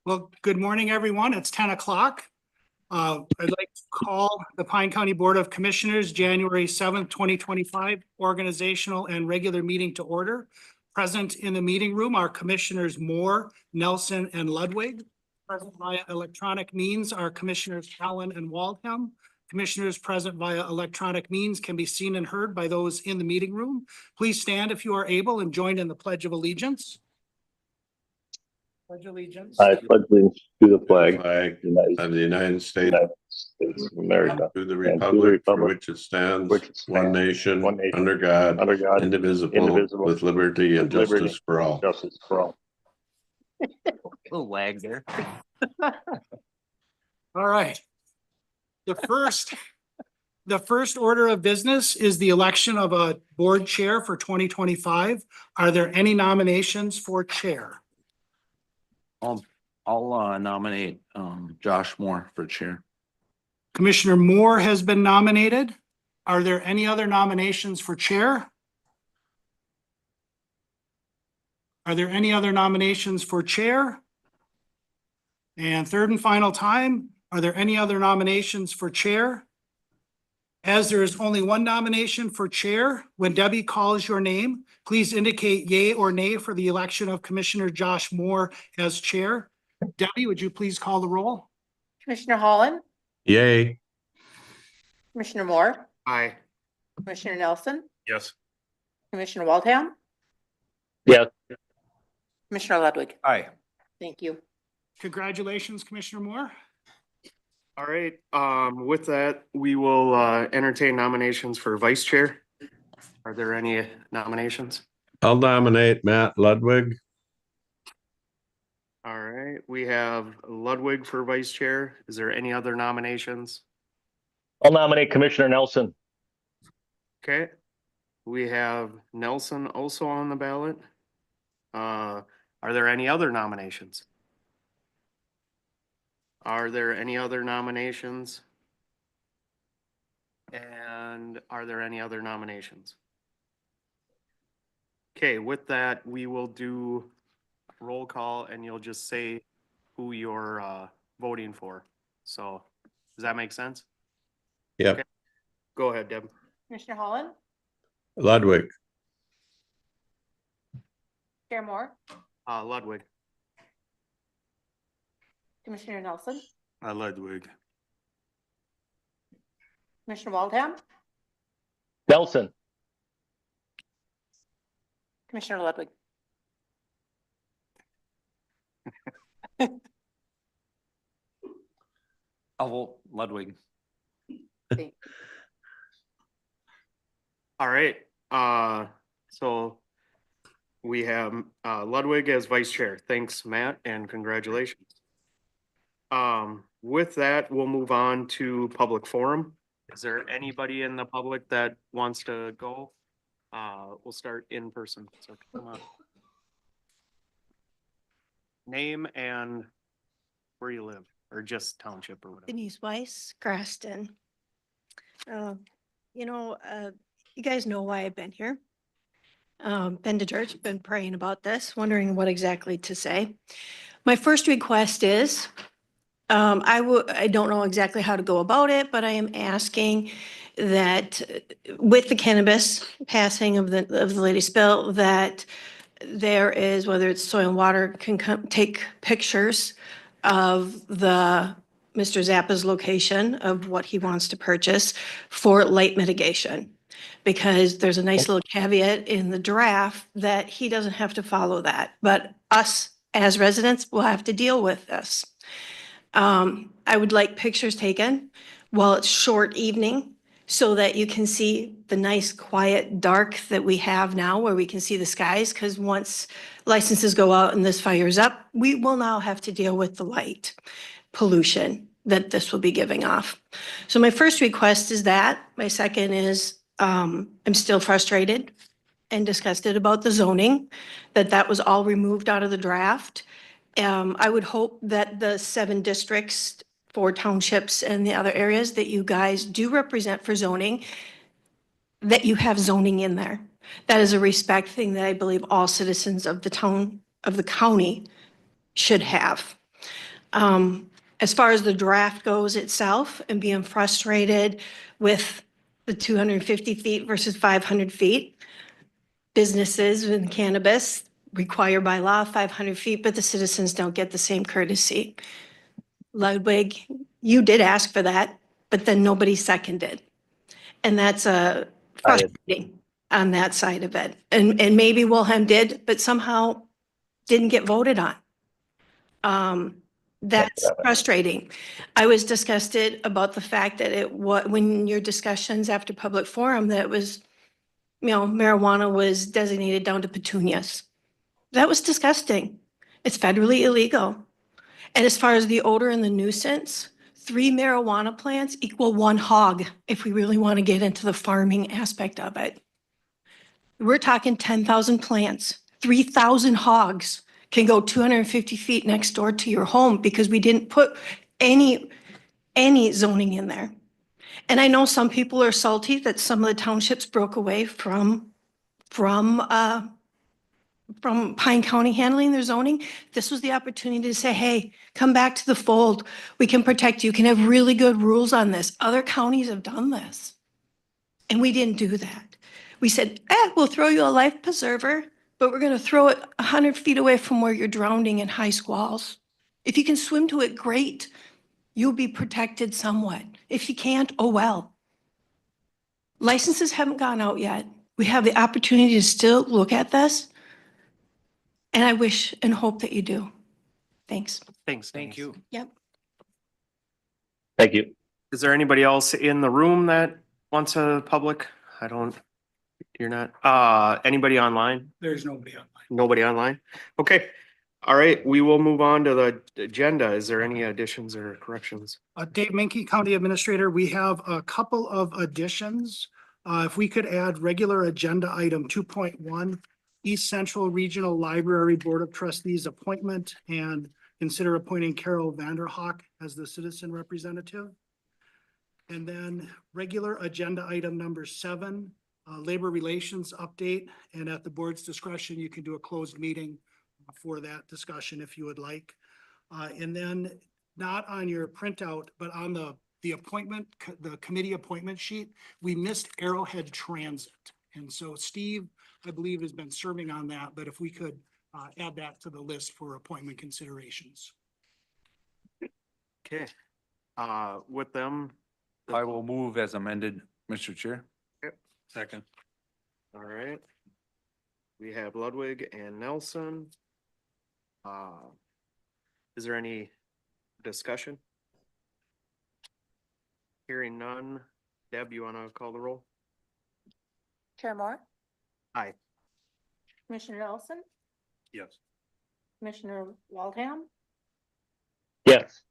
Well, good morning, everyone. It's 10 o'clock. I'd like to call the Pine County Board of Commissioners, January 7th, 2025, organizational and regular meeting to order. Present in the meeting room are Commissioners Moore, Nelson, and Ludwig. Present via electronic means are Commissioners Allen and Waldham. Commissioners present via electronic means can be seen and heard by those in the meeting room. Please stand if you are able and join in the Pledge of Allegiance. Pledge allegiance. I pledge allegiance to the flag of the United States of America, to the and republic for which it stands, one nation, one nation, under God, under God, indivisible, with liberty and with liberty justice for all. justice for all. Little lag there. All right. The first order of business is the election of a board chair for 2025. Are there any nominations for chair? I'll nominate Josh Moore for chair. Commissioner Moore has been nominated. Are there any other nominations for chair? Are there any other nominations for chair? And third and final time, are there any other nominations for chair? As there is only one nomination for chair, when Debbie calls your name, please indicate yay or nay for the election of Commissioner Josh Moore as chair. Debbie, would you please call the roll? Commissioner Holland, Yay. Commissioner Moore, Aye. Commissioner Nelson, Yes. Commissioner Waldham, Yes. Commissioner Ludwig. Aye. Thank you. Congratulations, Commissioner Moore. All right, with that, we will entertain nominations for vice chair. Are there any nominations? I'll nominate Matt Ludwig. All right, we have Ludwig for vice chair. Is there any other nominations? I'll nominate Commissioner Nelson. Okay, we have Nelson also on the ballot. Are there any other nominations? Are there any other nominations? And are there any other nominations? Okay, with that, we will do roll call and you'll just say who you're voting for. So, does that make sense? Yep. Okay. Go ahead, Deb. Commissioner Holland, Ludwig. Chair Moore, Ludwig. Commissioner Nelson, Ludwig. Commissioner Waldham, Nelson. Commissioner Ludwig. I'll vote Ludwig. Thank you. All right, so we have Ludwig as vice chair. Thanks, Matt, and congratulations. With that, we'll move on to public forum. Is there anybody in the public that wants to go? We'll start in person, so come on. Name and where you live, or just township or whatever. Denise Weiss, Graston. You guys know why I've been here. Been to church, been praying about this, wondering what exactly to say. My first request is, I don't know exactly how to go about it, but I am asking that with the cannabis passing of the latest bill, that there is, whether it's Soil and Water can come take pictures of Mr. Zappa's location of what he wants to purchase for light mitigation. Because there's a nice little caveat in the draft that he doesn't have to follow that, but us as residents will have to deal with this. I would like pictures taken while it's short evening so that you can see the nice quiet dark that we have now where we can see the skies, because once licenses go out and this fires up, we will now have to deal with the light pollution that this will be giving off. So my first request is that. My second is I'm still frustrated and disgusted about the zoning, that was all removed out of the draft. I would hope that the 7 districts, 4 townships and the other areas that you guys do represent for zoning, that you have zoning in there. That is a respect thing that I believe all citizens of the town, of the county should have. As far as the draft goes itself and being frustrated with the 250 feet versus 500 feet, businesses in cannabis require by law 500 feet, but the citizens don't get the same courtesy. Ludwig, you did ask for that, but then nobody seconded. And that's I did. frustrating on that side of it. And maybe Wilhelm did, but somehow didn't get voted on. That's frustrating. I was disgusted about the fact that when your discussions after public forum, that it was, marijuana was designated down to petunias. That was disgusting. It's federally illegal. And as far as the odor and the nuisance, 3 marijuana plants equal 1 hog, if we really want to get into the farming aspect of it. We're talking 10,000 plants, 3,000 hogs can go 250 feet next door to your home because we didn't put any zoning in there. And I know some people are salty that some of the townships broke away from Pine County handling their zoning. This was the opportunity to say, hey, come back to the fold. We can protect you. You can have really good rules on this. Other counties have done this. And we didn't do that. We said, we'll throw you a life preserver, but we're going to throw it 100 feet away from where you're drowning in high squalls. If you can swim to it, great. You'll be protected somewhat. If you can't, oh well. Licenses haven't gone out yet. We have the opportunity to still look at this. And I wish and hope that you do. Thanks. Thanks. Thank you. Yep. Thank you. Is there anybody else in the room that wants a public? You're not, anybody online? There's nobody online. Nobody online? Okay. All right, we will move on to the agenda. Is there any additions or corrections? Dave Menke, County Administrator, we have a couple of additions. If we could add regular agenda item 2.1, East Central Regional Library Board of Trustees appointment, and consider appointing Carol Vanderhoek as the citizen representative. And then regular agenda item number 7, labor relations update. And at the board's discretion, you can do a closed meeting for that discussion if you would like. And then not on your printout, but on the appointment, the committee appointment sheet, we missed Arrowhead Transit. And so Steve, I believe, has been serving on that, but if we could add that to the list for appointment considerations. Okay. With them. I will move as amended, Mr. Chair. Yep. Second. All right. We have Ludwig and Nelson. Is there any discussion? Hearing none. Deb, you want to call the roll? Chair Moore, Aye. Commissioner Nelson, Yes. Commissioner Waldham, Yes.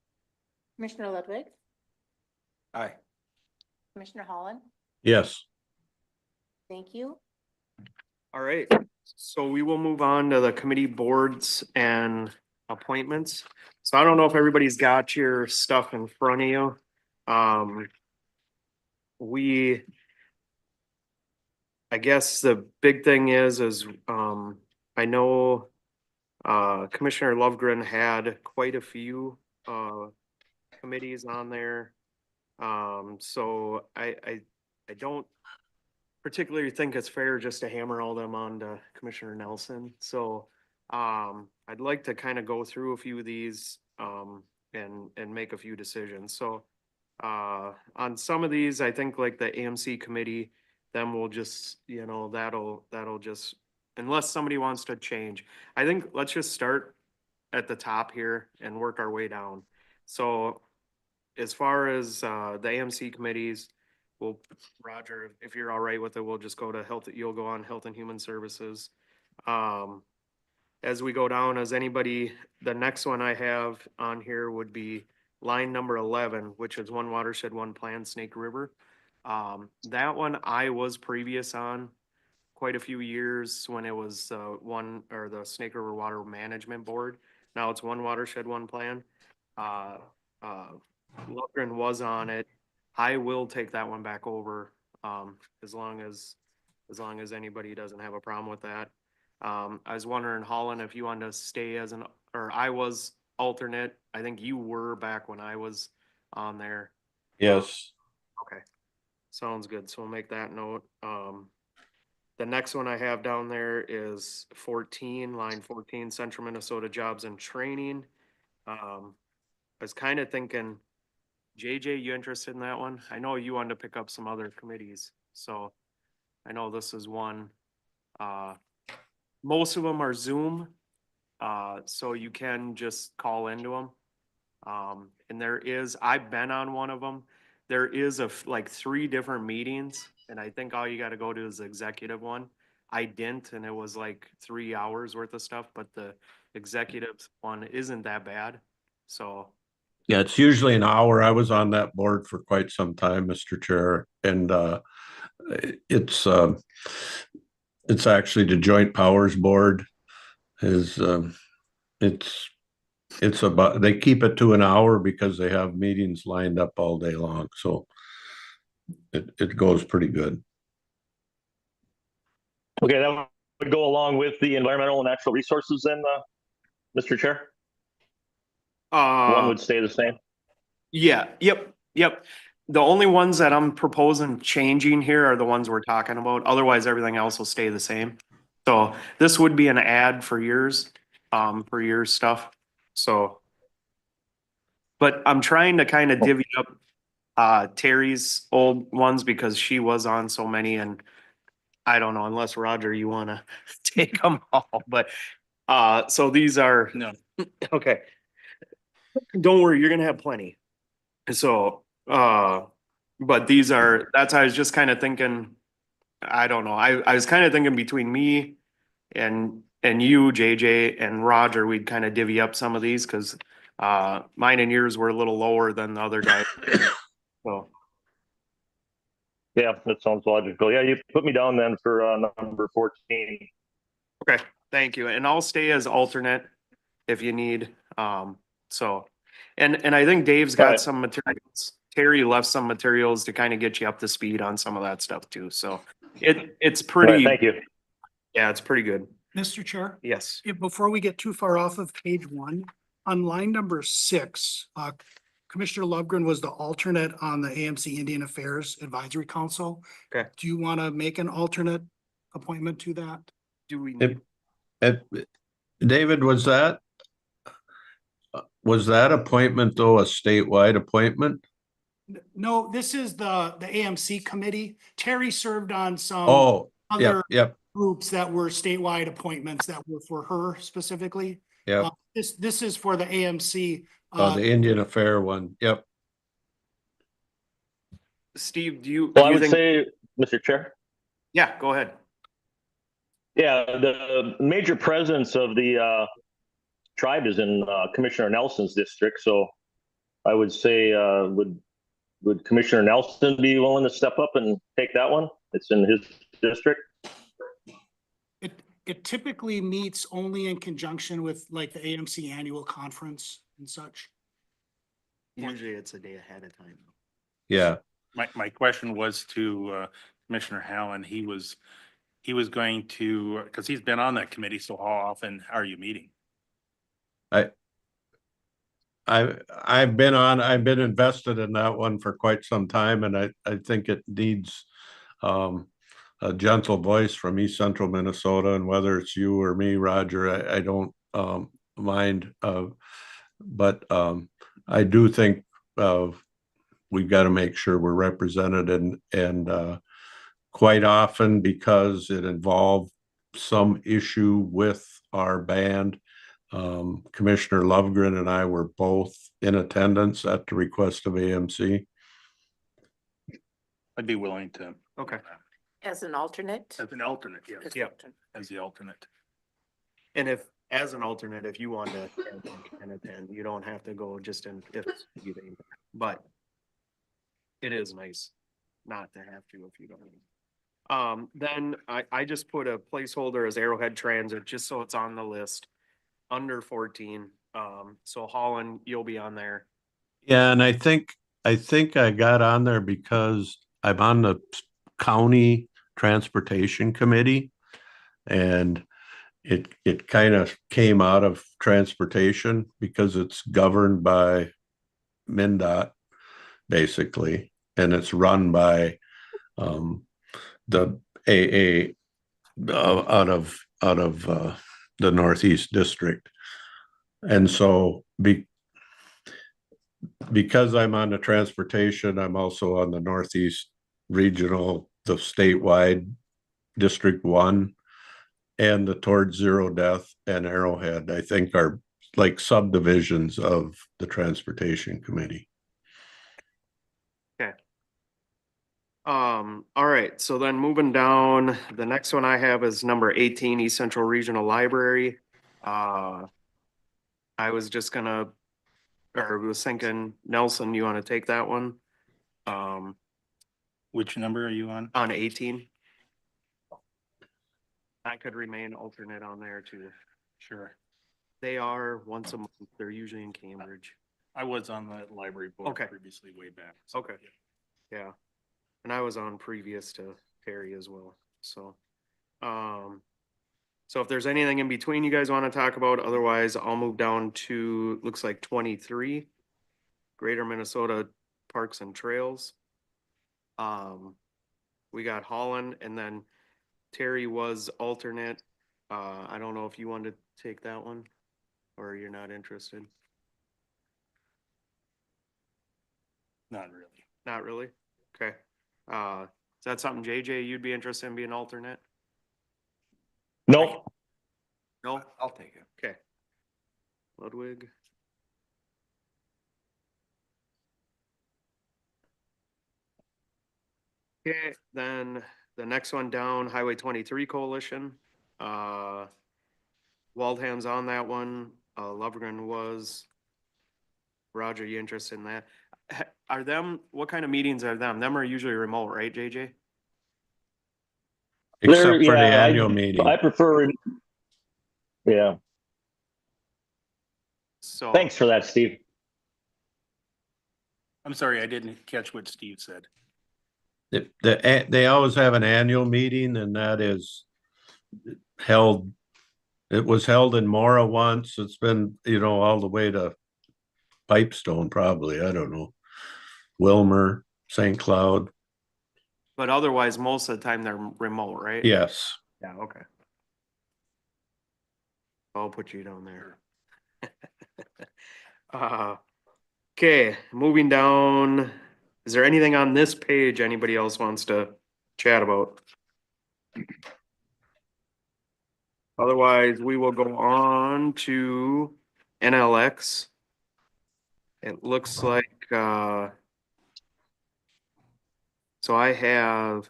Commissioner Ludwig, Aye. Commissioner Holland. Yes. Thank you. All right, so we will move on to the committee boards and appointments. So I don't know if everybody's got your stuff in front of you. I guess the big thing is I know Commissioner Lovegren had quite a few committees on there. So I don't particularly think it's fair just to hammer all them on to Commissioner Nelson. So I'd like to kind of go through a few of these and make a few decisions. So on some of these, I think like the AMC committee, then we'll just, that'll just, unless somebody wants to change. I think let's just start at the top here and work our way down. So as far as the AMC committees, Roger, if you're all right with it, we'll just go to health, you'll go on Health and Human Services. As we go down, the next one I have on here would be line number 11, which is One Watershed, One Plan, Snake River. That one I was previous on quite a few years when it was the Snake River Water Management Board. Now it's One Watershed, One Plan. Lovegren was on it. I will take that one back over, as long as anybody doesn't have a problem with that. I was wondering, Holland, if you wanted to stay I was alternate. I think you were back when I was on there. Yes. Okay, sounds good. So we'll make that note. The next one I have down there is 14, line 14, Central Minnesota Jobs and Training. I was kind of thinking, JJ, you interested in that one? I know you wanted to pick up some other committees, so I know this is one. Most of them are Zoom, so you can just call into them. And I've been on one of them. There is like 3 different meetings, and I think all you gotta go to is the executive one. I didn't, and it was like 3 hours worth of stuff, but the executive one isn't that bad, so. Yeah, it's usually an hour. I was on that board for quite some time, Mr. Chair, and it's actually the Joint Powers Board is it's about, they keep it to an hour because they have meetings lined up all day long, so it goes pretty good. Okay, that would go along with the environmental and natural resources then, Mr. Chair? One would stay the same? Yeah, yep. The only ones that I'm proposing changing here are the ones we're talking about. Otherwise, everything else will stay the same. So this would be an ad for yours stuff, so. But I'm trying to kind of divvy up Terry's old ones because she was on so many, and I don't know, unless Roger, you wanna take them all, but so these are. No. Okay. Don't worry, you're gonna have plenty. So, but that's I was just kind of thinking, I don't know, I was kind of thinking between me and you, JJ, and Roger, we'd kind of divvy up some of these, cause mine and yours were a little lower than the other guy. So, Yeah, that sounds logical. Yeah, you put me down then for number 14. okay, thank you, and I'll stay as alternate if you need, so. And I think Dave's got Alright. some materials. Terry left some materials to kind of get you up to speed on some of that stuff too, so it's All right, pretty, thank you. yeah, it's pretty good, Mr. Chair, yes. before we get too far off of page 1, on line number 6, Commissioner Lovegren was the alternate on the AMC Indian Affairs Advisory Council. Okay. Do you want to make an alternate appointment to that? Do we Yep. need, David, was that appointment though a statewide appointment? No, this is the AMC committee. Terry served on some Oh, yep, other yep, groups that were statewide appointments that were for her specifically. yep. This is for the AMC. The Indian Affair one, yep. Steve, do you? Well, do I you would think- say, Mr. Chair, Yeah, go ahead. yeah, the major presence of the tribe is in Commissioner Nelson's district, so I would say, would Commissioner Nelson be willing to step up and take that one? It's in his district. It typically meets only in conjunction with like the AMC annual conference and such. Usually it's a day ahead of time. Yeah, My question was to Commissioner Hallen. He was going to, because he's been on that committee, so how often are you meeting? I've been invested in that one for quite some time, and I think it needs a gentle voice from East Central Minnesota, and whether it's you or me, Roger, I don't mind, but I do think we've got to make sure we're represented, and quite often, because it involved some issue with our band, Commissioner Lovegren and I were both in attendance at the request of AMC. I'd be willing to. Okay. As an alternate? As an alternate, yes. Yeah. As the alternate. And if, as an alternate, if you want to attend, you don't have to go just in, if you think, but it is nice not to have to if you don't. Then I just put a placeholder as Arrowhead Transit, just so it's on the list, under 14. So Holland, you'll be on there. Yeah, and I think I got on there because I'm on the county transportation committee, and it kind of came out of transportation because it's governed by MnDOT, basically, and it's run by the AA out of the Northeast District. And so because I'm on the transportation, I'm also on the Northeast Regional, the statewide District 1, and the Towards Zero Death and Arrowhead, I think, are like subdivisions of the Transportation Committee. All right, so then moving down, the next one I have is number 18, East Central Regional Library. I was just gonna, or was thinking, Nelson, you wanna take that one? Which number are you on? On 18. I could remain alternate on there too. Sure. They are once a month, they're usually in Cambridge. I was on the library board Okay. previously, way back. so, Okay. Yeah, and I was on previous to Terry as well, so. So if there's anything in between you guys wanna talk about, otherwise I'll move down to, looks like 23. Greater Minnesota Parks and Trails. We got Holland, and then Terry was alternate. I don't know if you wanted to take that one, or you're not interested. Not really. Not really? Okay. Is that something, JJ, you'd be interested in being alternate? No, No? I'll take it. Okay. Ludwig. Okay, then the next one down, Highway 23 Coalition. Waldham's on that one. Lovegren was. Roger, you interested in that? Are them, what kind of meetings are them? Them are usually remote, right, JJ? Except for the yeah, annual meeting. I prefer. Yeah, So. thanks for that, Steve. I'm sorry, I didn't catch what Steve said. They always have an annual meeting, and that is held, it was held in Mora once. It's been, all the way to Pipestone, probably, I don't know, Wilmer, St. Cloud. But otherwise, most of the time they're remote, right? Yes. Yeah, okay. I'll put you down there. Okay, moving down. Is there anything on this page anybody else wants to chat about? Otherwise, we will go on to NLX. It looks like, so I have,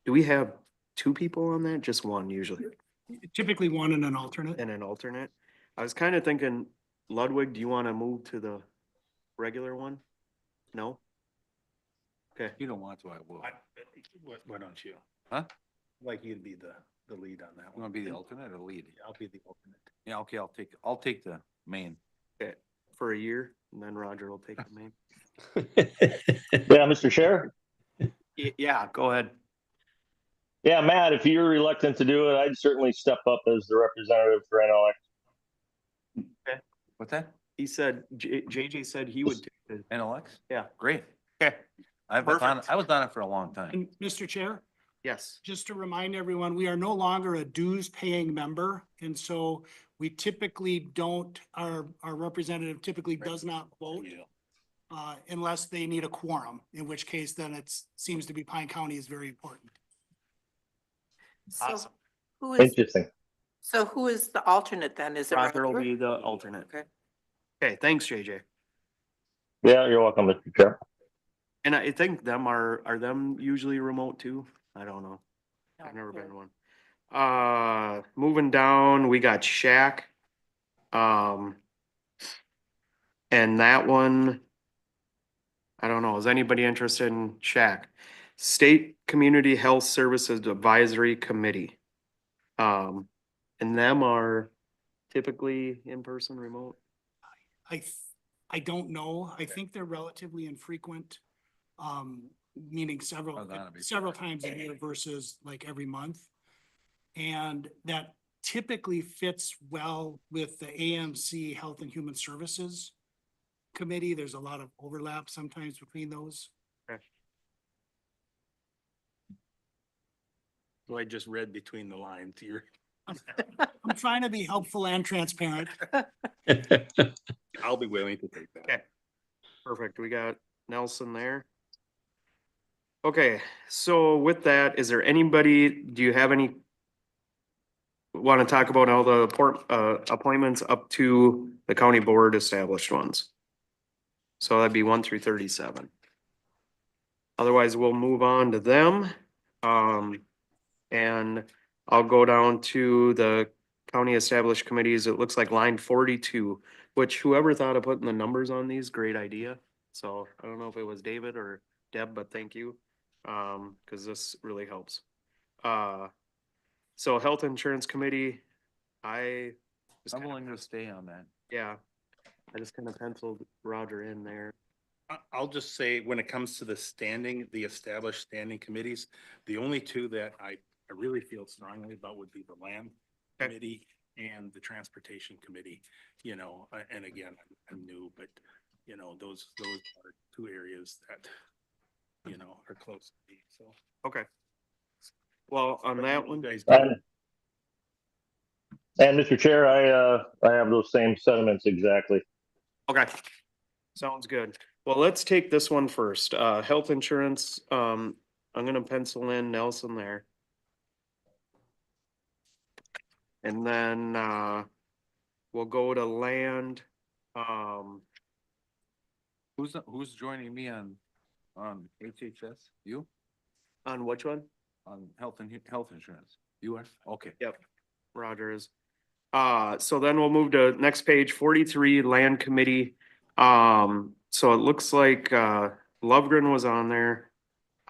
do we have two people on that? Just one usually, Typically one and an alternate. and an alternate? I was kind of thinking, Ludwig, do you want to move to the regular one? No? Okay, You don't want to, I will. Why don't you? Huh? Like you to be the lead on that You one. wanna be the alternate or lead? I'll be the alternate. Yeah, okay, I'll take the main. okay, for a year, and then Roger will take the main. Yeah, Mr. Chair. Yeah, go ahead. Yeah, Matt, if you're reluctant to do it, I'd certainly step up as the representative for NLX. What's that? He said, JJ said he would take the, NLX? yeah, Great. okay, I was on Perfect. it for a long time. And Mr. Chair, yes. just to remind everyone, we are no longer a dues paying member. And so we typically don't, our representative typically does not vote Yeah. unless they need a quorum, in which case then it seems to be Pine County is very important. So Awesome. who is, Interesting. so who is the alternate then? Is it Roger will Roger? be the alternate. Okay. Okay, thanks, JJ. Yeah, you're welcome, Mr. Chair. And I think them are them usually remote too? I don't know. I've never been one. Moving down, we got Shack. And that one, I don't know, is anybody interested in Shack? State Community Health Services Advisory Committee. And them are typically in person, remote? I don't know. I think they're relatively infrequent, meaning several Oh, that'd be times a year versus like every month. And that typically fits well with the AMC Health and Human Services Committee. There's a lot of overlap sometimes between those. So I just read between the lines here. I'm trying to be helpful and transparent. I'll be willing to take that. Okay. Perfect. We got Nelson there. Okay, so with that, is there anybody, do you have any? Want to talk about all the appointments up to the county board established ones? So that'd be 1 through 37. Otherwise, we'll move on to them. And I'll go down to the county established committees. It looks like line 42, which whoever thought of putting the numbers on these, great idea. So I don't know if it was David or Deb, but thank you. Cause this really helps. So health insurance committee, I. just I'm kinda- willing to stay on that. Yeah, I just kind of penciled Roger in there. I'll just say, when it comes to the established standing committees, the only two that I really feel strongly about would be the land Okay. committee and the transportation committee, you know, and again, I'm new, but you know, those are two areas that, you know, are close to me, so. Okay. Well, on that You one, guys- And Mr. Chair, I have those same sentiments exactly. okay. Sounds good. Well, let's take this one first. Health insurance, I'm gonna pencil in Nelson there. And then, we'll go to land, Who's joining me on HHS? You? on which one? On health insurance? You are? Okay. Yep. Roger is. So then we'll move to next page, 43, land committee. So it looks like, Lovegren was on there.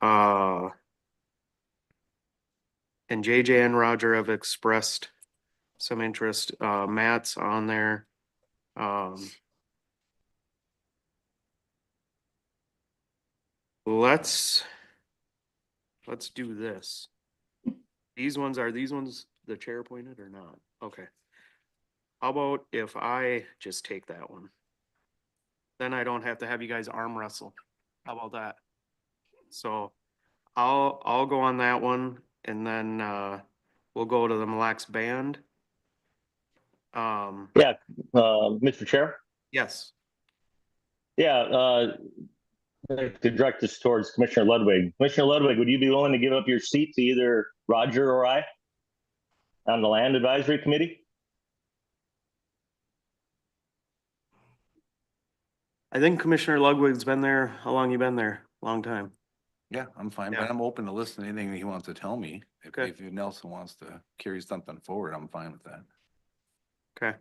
And JJ and Roger have expressed some interest. Matt's on there. Let's do this. These ones the chair appointed or not? Okay. How about if I just take that one? Then I don't have to have you guys arm wrestle. How about that? So I'll go on that one and then, we'll go to the Mille Lacs Band. Mr. Chair? Yes, Yeah, to direct this towards Commissioner Ludwig. Commissioner Ludwig, would you be willing to give up your seat to either Roger or I on the Land Advisory Committee? I think Commissioner Ludwig's been there. How long you been there? Long time. Yeah, I'm fine, Yeah. but I'm open to listen to anything he wants to tell me. Okay. If Nelson wants to carry something forward, I'm fine with that. Okay. I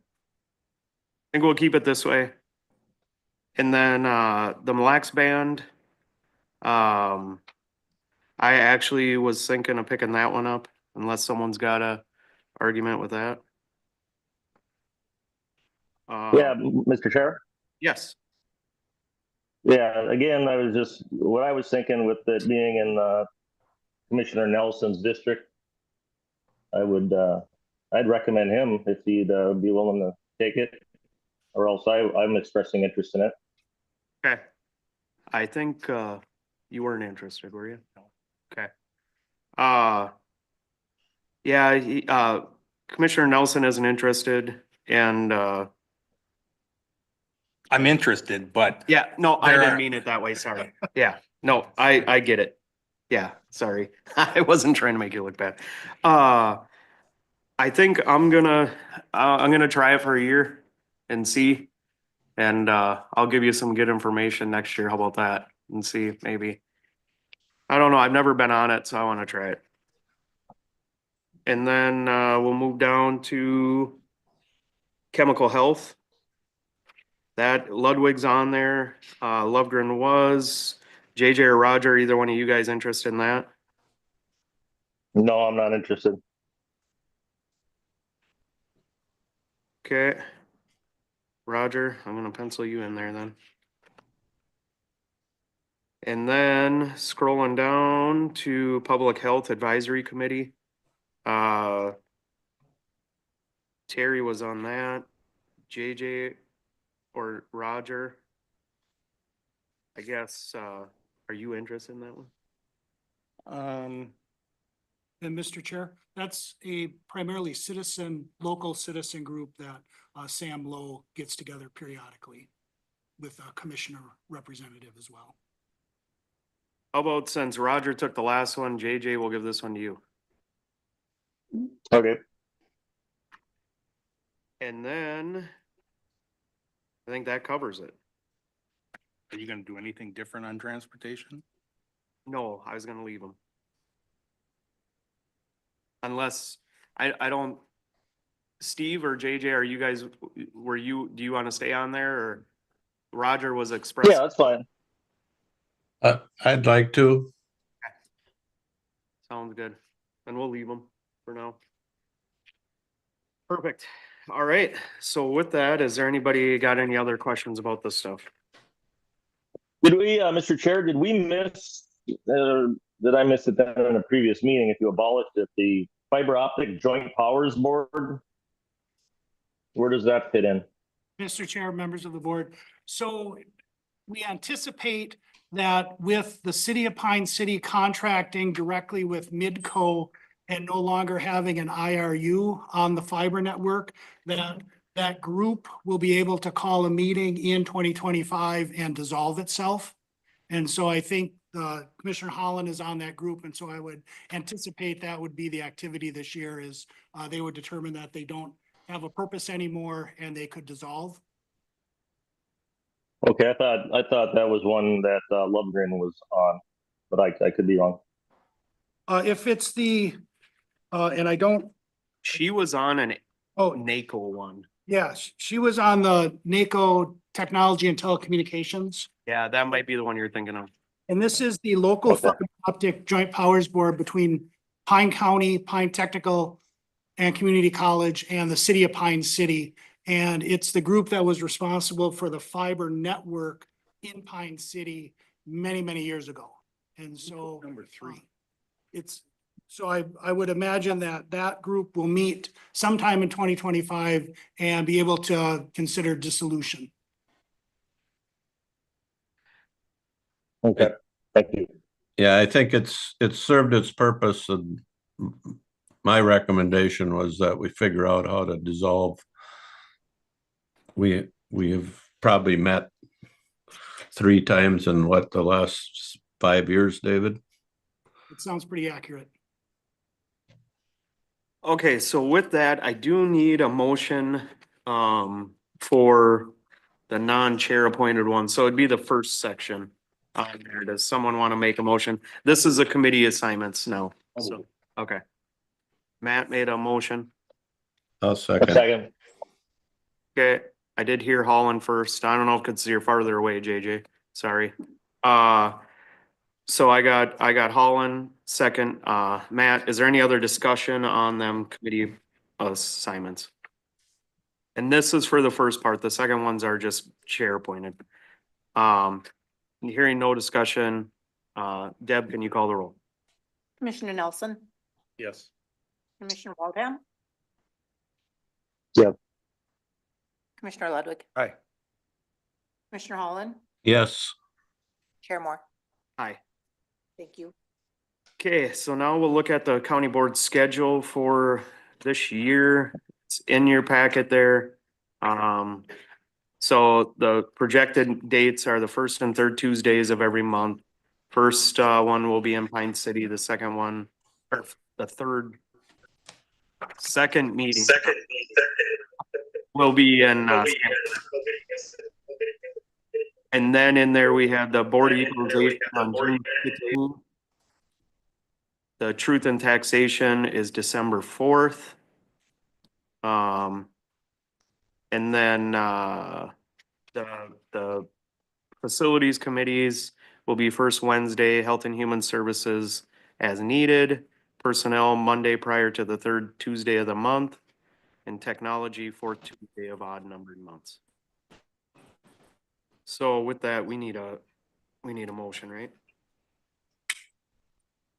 think we'll keep it this way. And then, the Mille Lacs Band. I actually was thinking of picking that one up unless someone's got a argument with that. Yeah, Mr. Chair? Yes, Yeah, again, what I was thinking with it being in Commissioner Nelson's district, I'd recommend him if he'd be willing to take it, or else I'm expressing interest in it. okay. I think, you weren't interested, were you? Okay. Yeah, Commissioner Nelson isn't interested and, I'm interested, but yeah, no, I There didn't are- mean it that way, sorry. Yeah, no, I get it. Yeah, sorry. I wasn't trying to make you look bad. I think I'm gonna try it for a year and see. And, I'll give you some good information next year. How about that? And see, maybe. I don't know. I've never been on it, so I wanna try it. And then, we'll move down to chemical health. That Ludwig's on there, Lovegren was, JJ or Roger, either one of you guys interested in that? No, I'm not interested. Okay. Roger, I'm gonna pencil you in there then. And then scrolling down to Public Health Advisory Committee. Terry was on that. JJ or Roger? I guess, are you interested in that one? And Mr. Chair, that's a primarily local citizen group that Sam Lowe gets together periodically with a commissioner representative as well. How about since Roger took the last one, JJ, we'll give this one to you. Okay. And then I think that covers it. Are you gonna do anything different on transportation? No, I was gonna leave them. Unless, I don't, Steve or JJ, are you guys, do you want to stay on there or Roger was expressed? Yeah, that's fine. I'd like to. Sounds good. And we'll leave them for now. Perfect. All right. So with that, is there anybody got any other questions about this stuff? Did we, Mr. Chair, did we miss, did I miss it then in a previous meeting if you abolished it, the fiber optic joint powers board? Where does that fit in? Mr. Chair, members of the board, so we anticipate that with the city of Pine City contracting directly with Midco and no longer having an IRU on the fiber network, that group will be able to call a meeting in 2025 and dissolve itself. And so I think Commissioner Holland is on that group. And so I would anticipate that would be the activity this year is they would determine that they don't have a purpose anymore and they could dissolve. Okay, I thought that was one that Lovegren was on, but I could be wrong. If it's the, and I don't, She was on an oh, NACO one. yeah, she was on the NACO Technology and Telecommunications. Yeah, that might be the one you're thinking of. And this is the local Okay. fiber optic joint powers board between Pine County, Pine Technical and Community College and the city of Pine City. And it's the group that was responsible for the fiber network in Pine City many, many years ago. And so Number 3. it's, so I would imagine that that group will meet sometime in 2025 and be able to consider dissolution. Okay, thank you. Yeah, I think it's served its purpose, and my recommendation was that we figure out how to dissolve. We have probably met 3 times in the last 5 years, David? It sounds pretty accurate. Okay, so with that, I do need a motion for the non-chair appointed one. So it'd be the first section. There. Does someone want to make a motion? This is a committee assignments now. So, okay. Matt made a motion. I'll A second. second. Okay, I did hear Holland first. I don't know if it's you're farther away, JJ. Sorry. So I got Holland second. Matt, is there any other discussion on them committee assignments? And this is for the first part. The second ones are just chair appointed. Hearing no discussion, Deb, can you call the roll? Commissioner Nelson, Yes. Commissioner Waldham. Yeah. Commissioner Ludwig, Aye. Commissioner Holland, Yes, Chair Moore. Aye. Thank you. Okay, so now we'll look at the county board schedule for this year. It's in your packet there. So the projected dates are the first and third Tuesdays of every month. First one will be in Pine City, the second one, or the second meeting will be in, and then in there we have the board equalization on June 16th. The truth and taxation is December 4th. And then, the facilities committees will be first Wednesday, Health and Human Services as needed, personnel Monday prior to the third Tuesday of the month, and technology fourth Tuesday of odd numbered months. So with that, we need a motion, right?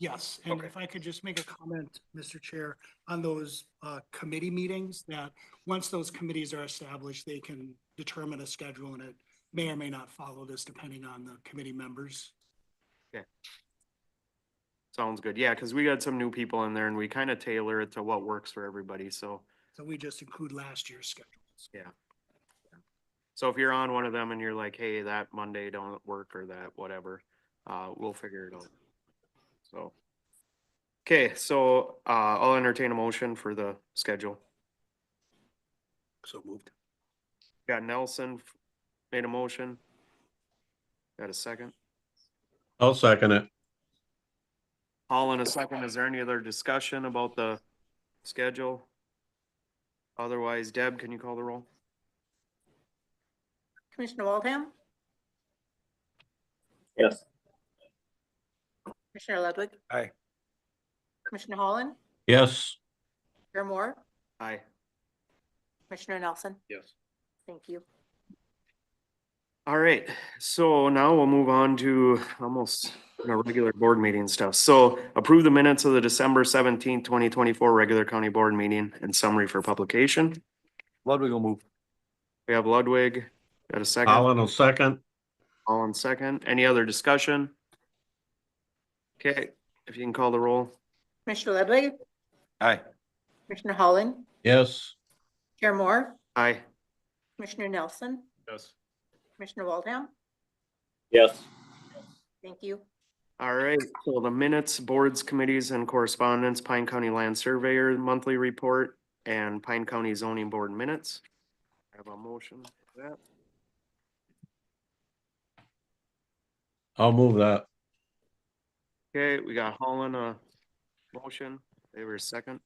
Yes, and Okay. if I could just make a comment, Mr. Chair, on those committee meetings, that once those committees are established, they can determine a schedule, and it may or may not follow this depending on the committee members. Sounds good. Yeah, because we got some new people in there and we kind of tailor it to what works for everybody. So, So we just include last year's schedules. yeah. So if you're on one of them and you're like, hey, that Monday don't work or that whatever, we'll figure it out. So. Okay, so, I'll entertain a motion for the schedule. So moved. Got Nelson made a motion. Got a second? I'll second it. All in a second. Is there any other discussion about the schedule? Otherwise, Deb, can you call the roll? Commissioner Waldham, Yes. Commissioner Ludwig. Aye. Commissioner Holland, Yes, Chair Moore, Aye. Commissioner Nelson. Yes. Thank you. All right, so now we'll move on to almost regular board meeting stuff. So approve the minutes of the December 17th, 2024 regular county board meeting and summary for publication. Ludwig will move. We have Ludwig. Got a second? Holland will second. All in second. Any other discussion? Okay, if you can call the roll. Commissioner Ludwig, Aye. Commissioner Holland, Yes, Chair Moore, Aye. Commissioner Nelson, Yes. Commissioner Waldham. Yes. Thank you. All right, so the minutes, boards, committees and correspondence, Pine County Land Surveyor monthly report and Pine County Zoning Board minutes. I have a motion for that. I'll move that. Okay, we got Holland, a motion. They were second.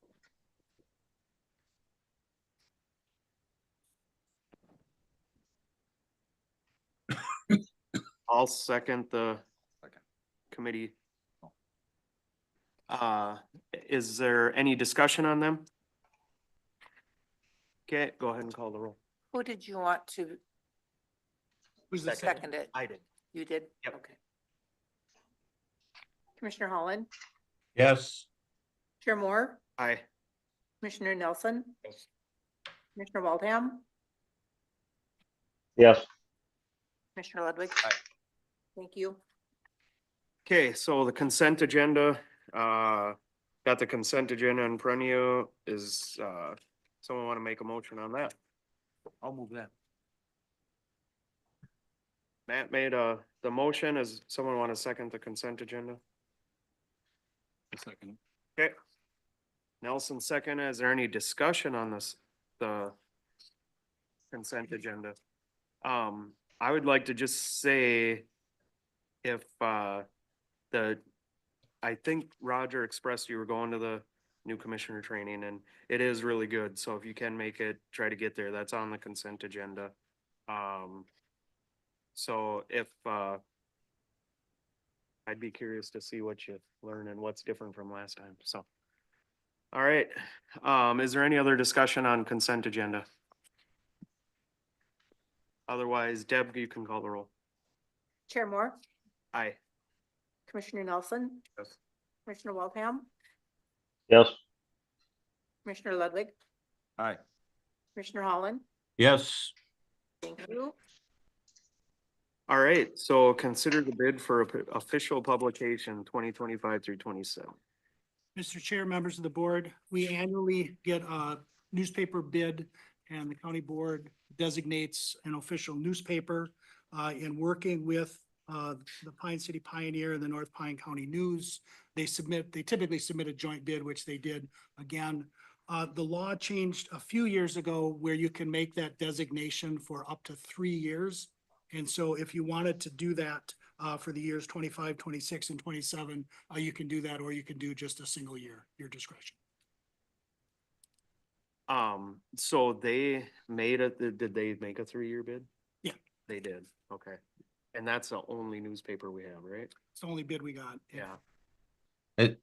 I'll second the committee. Is there any discussion on them? Okay, go ahead and call the roll. Who did you want to Who's the second? second it? I did. You did? Yep. Okay. Commissioner Holland, Yes, Chair Moore, Aye. Commissioner Nelson, Yes. Commissioner Waldham, Yes. Commissioner Ludwig. Aye. Thank you. Okay, so the consent agenda, got the consent agenda in front of you. Is, someone want to make a motion on that? I'll move that. Matt made, the motion. Is someone want to second the consent agenda? Second. Okay. Nelson second. Is there any discussion on this, the consent agenda? I would like to just say if, I think Roger expressed you were going to the new commissioner training and it is really good. So if you can make it, try to get there. That's on the consent agenda. So if, I'd be curious to see what you learn and what's different from last time, so. All right, is there any other discussion on consent agenda? Otherwise, Deb, you can call the roll. Chair Moore, Aye. Commissioner Nelson, Yes. Commissioner Waldham, Yes. Commissioner Ludwig, Aye. Commissioner Holland. yes, Thank you. All right, so consider the bid for official publication 2025 through 27. Mr. Chair, members of the board, we annually get a newspaper bid and the county board designates an official newspaper. In working with the Pine City Pioneer and the North Pine County News, they typically submit a joint bid, which they did again. The law changed a few years ago where you can make that designation for up to 3 years. And so if you wanted to do that for the years 25, 26, and 27, you can do that, or you can do just a single year, your discretion. So they made it, did they make a 3-year bid? Yeah. They did, okay. And that's the only newspaper we have, right? It's the only bid we got. Yeah.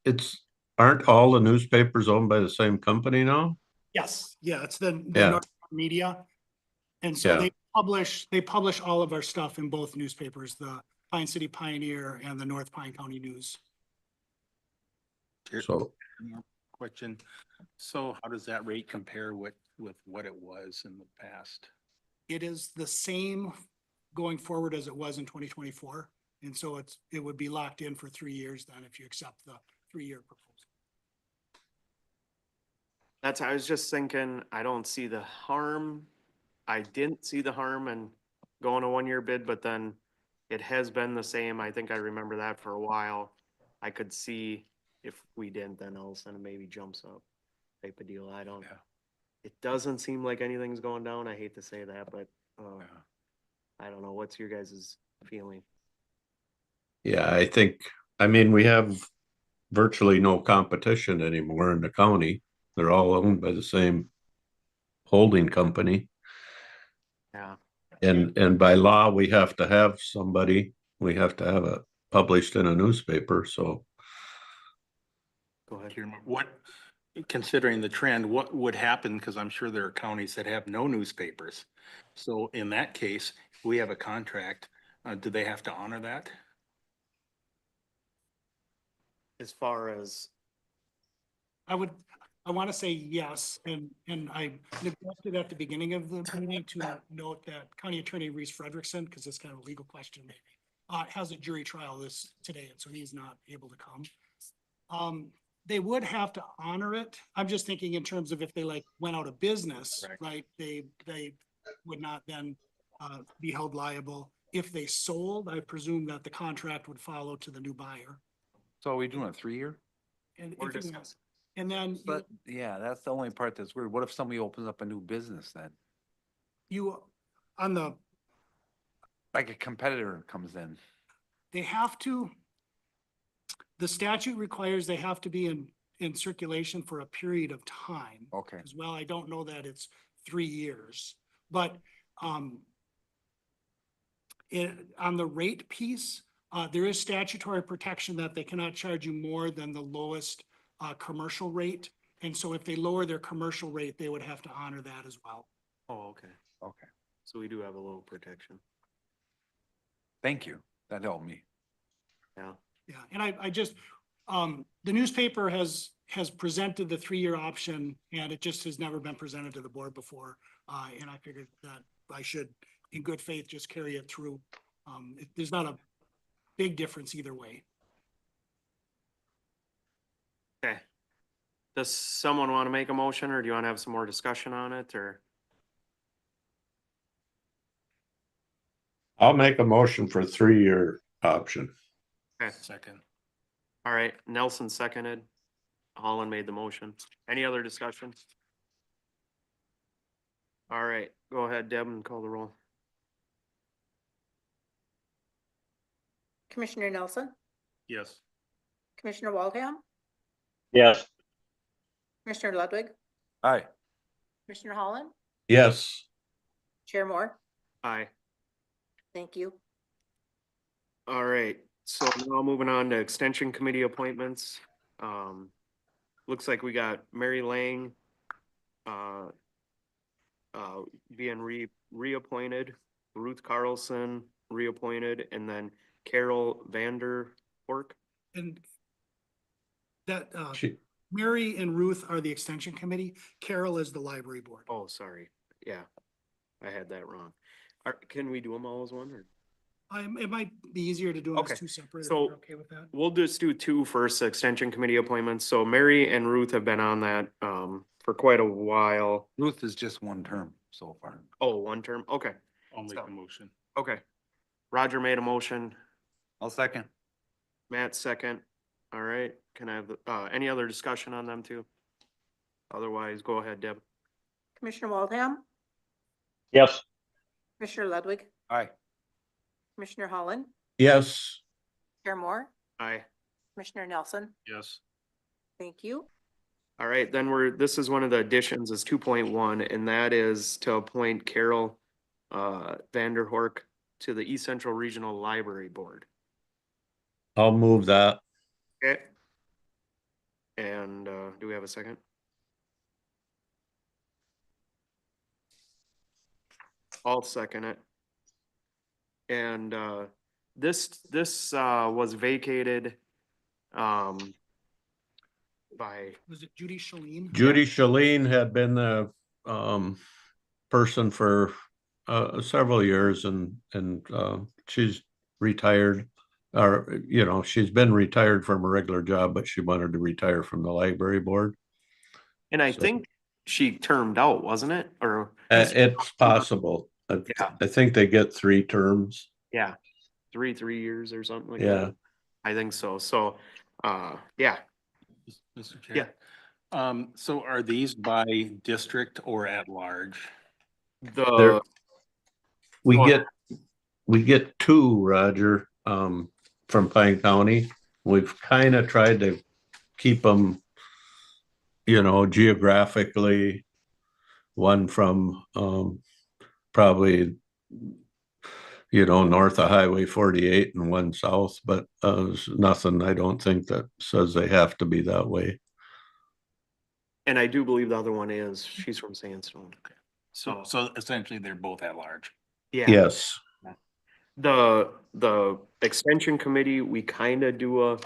it's, aren't all the newspapers owned by the same company now? Yes, yeah, it's the Yeah. North Media. And so Yeah. they publish all of our stuff in both newspapers, the Pine City Pioneer and the North Pine County News. So Question. So how does that rate compare with what it was in the past? It is the same going forward as it was in 2024. And so it would be locked in for 3 years then if you accept the 3-year proposal. I was just thinking, I don't see the harm. I didn't see the harm in going a 1-year bid, but then it has been the same. I think I remember that for a while. I could see if we didn't, then all of a sudden it maybe jumps up type of deal. I don't, Yeah. it doesn't seem like anything's going down. I hate to say that, but, I don't know. What's your guys' feeling? yeah, I mean, we have virtually no competition anymore in the county. They're all owned by the same holding company. Yeah. And by law, we have to have it published in a newspaper, so. Go ahead. Do you remember what, considering the trend, what would happen? Because I'm sure there are counties that have no newspapers. So in that case, if we have a contract, do they have to honor that? As far as, I want to say yes, and I neglected at the beginning of the meeting to note that County Attorney Reese Frederickson, because it's kind of a legal question maybe, has a jury trial today, and so he's not able to come. They would have to honor it. I'm just thinking in terms of if they like went out of business, Correct. right? They would not then be held liable. If they sold, I presume that the contract would follow to the new buyer. So are we doing a 3-year? And we're if you- discussing. and then But yeah, that's the only part that's weird. What if somebody opens up a new business then? you on the Like a competitor comes in? they have to, the statute requires they have to be in circulation for a period of time Okay. as well. I don't know that it's 3 years, but, on the rate piece, there is statutory protection that they cannot charge you more than the lowest, commercial rate. And so if they lower their commercial rate, they would have to honor that as well. Oh, okay. Okay. So we do have a little protection. Thank you. That helped me. Yeah. Yeah, and I just, the newspaper has presented the 3-year option and it just has never been presented to the board before. And I figured that I should, in good faith, just carry it through. There's not a big difference either way. Okay. Does someone want to make a motion or do you want to have some more discussion on it or? I'll make a motion for 3-year option. Okay. Second. All right, Nelson seconded. Holland made the motion. Any other discussion? All right, go ahead, Deb, and call the roll. Commissioner Nelson, Yes. Commissioner Waldham, Yes. Commissioner Ludwig, Aye. Commissioner Holland, Yes, Chair Moore. Aye. Thank you. All right, so now moving on to extension committee appointments. Looks like we got Mary Lang being reappointed, Ruth Carlson reappointed, and then Carol Vanderhork. And that, she, Mary and Ruth are the extension committee. Carol is the library board. Oh, sorry. Yeah, I had that wrong. Can we do them all as one or? It might be easier to do them Okay, as two separate. If so- you're okay with that. We'll just do two first, extension committee appointments. So Mary and Ruth have been on that for quite a while. Ruth is just 1 term so far. Oh, 1 term, okay, I'll make So- the motion. okay. Roger made a motion, I'll second. Matt second. All right, can I have any other discussion on them too? Otherwise, go ahead, Deb. Commissioner Waldham, Yes. Commissioner Ludwig, Aye. Commissioner Holland, yes, Chair Moore, Aye. Commissioner Nelson. Yes. Thank you. All right, then this is one of the additions is 2.1, and that is to appoint Carol Vanderhork to the East Central Regional Library Board. I'll move that. Okay. And do we have a second? I'll second it. And this was vacated by, Was it Judy Shalene? Judy Shalene had been the person for several years, and she's retired, or she's been retired from a regular job, but she wanted to retire from the library board. and I So- think she termed out, wasn't it? Or, It's possible. Yeah. I think they get 3 terms. yeah, 3 years or something like Yeah. that. I think so. So, yeah, Mr. Chair. Yeah. So are these by district or at large? There- the, We Go get, we get 2, Roger, from Pine County. We've kind of tried to keep them, geographically. One from, probably, north of Highway 48 and one south, but, there's nothing, I don't think, that says they have to be that way. and I do believe the other one is, she's from Sandstone. So, So, so essentially they're both at large. yeah. Yes, The extension committee, we kind of do a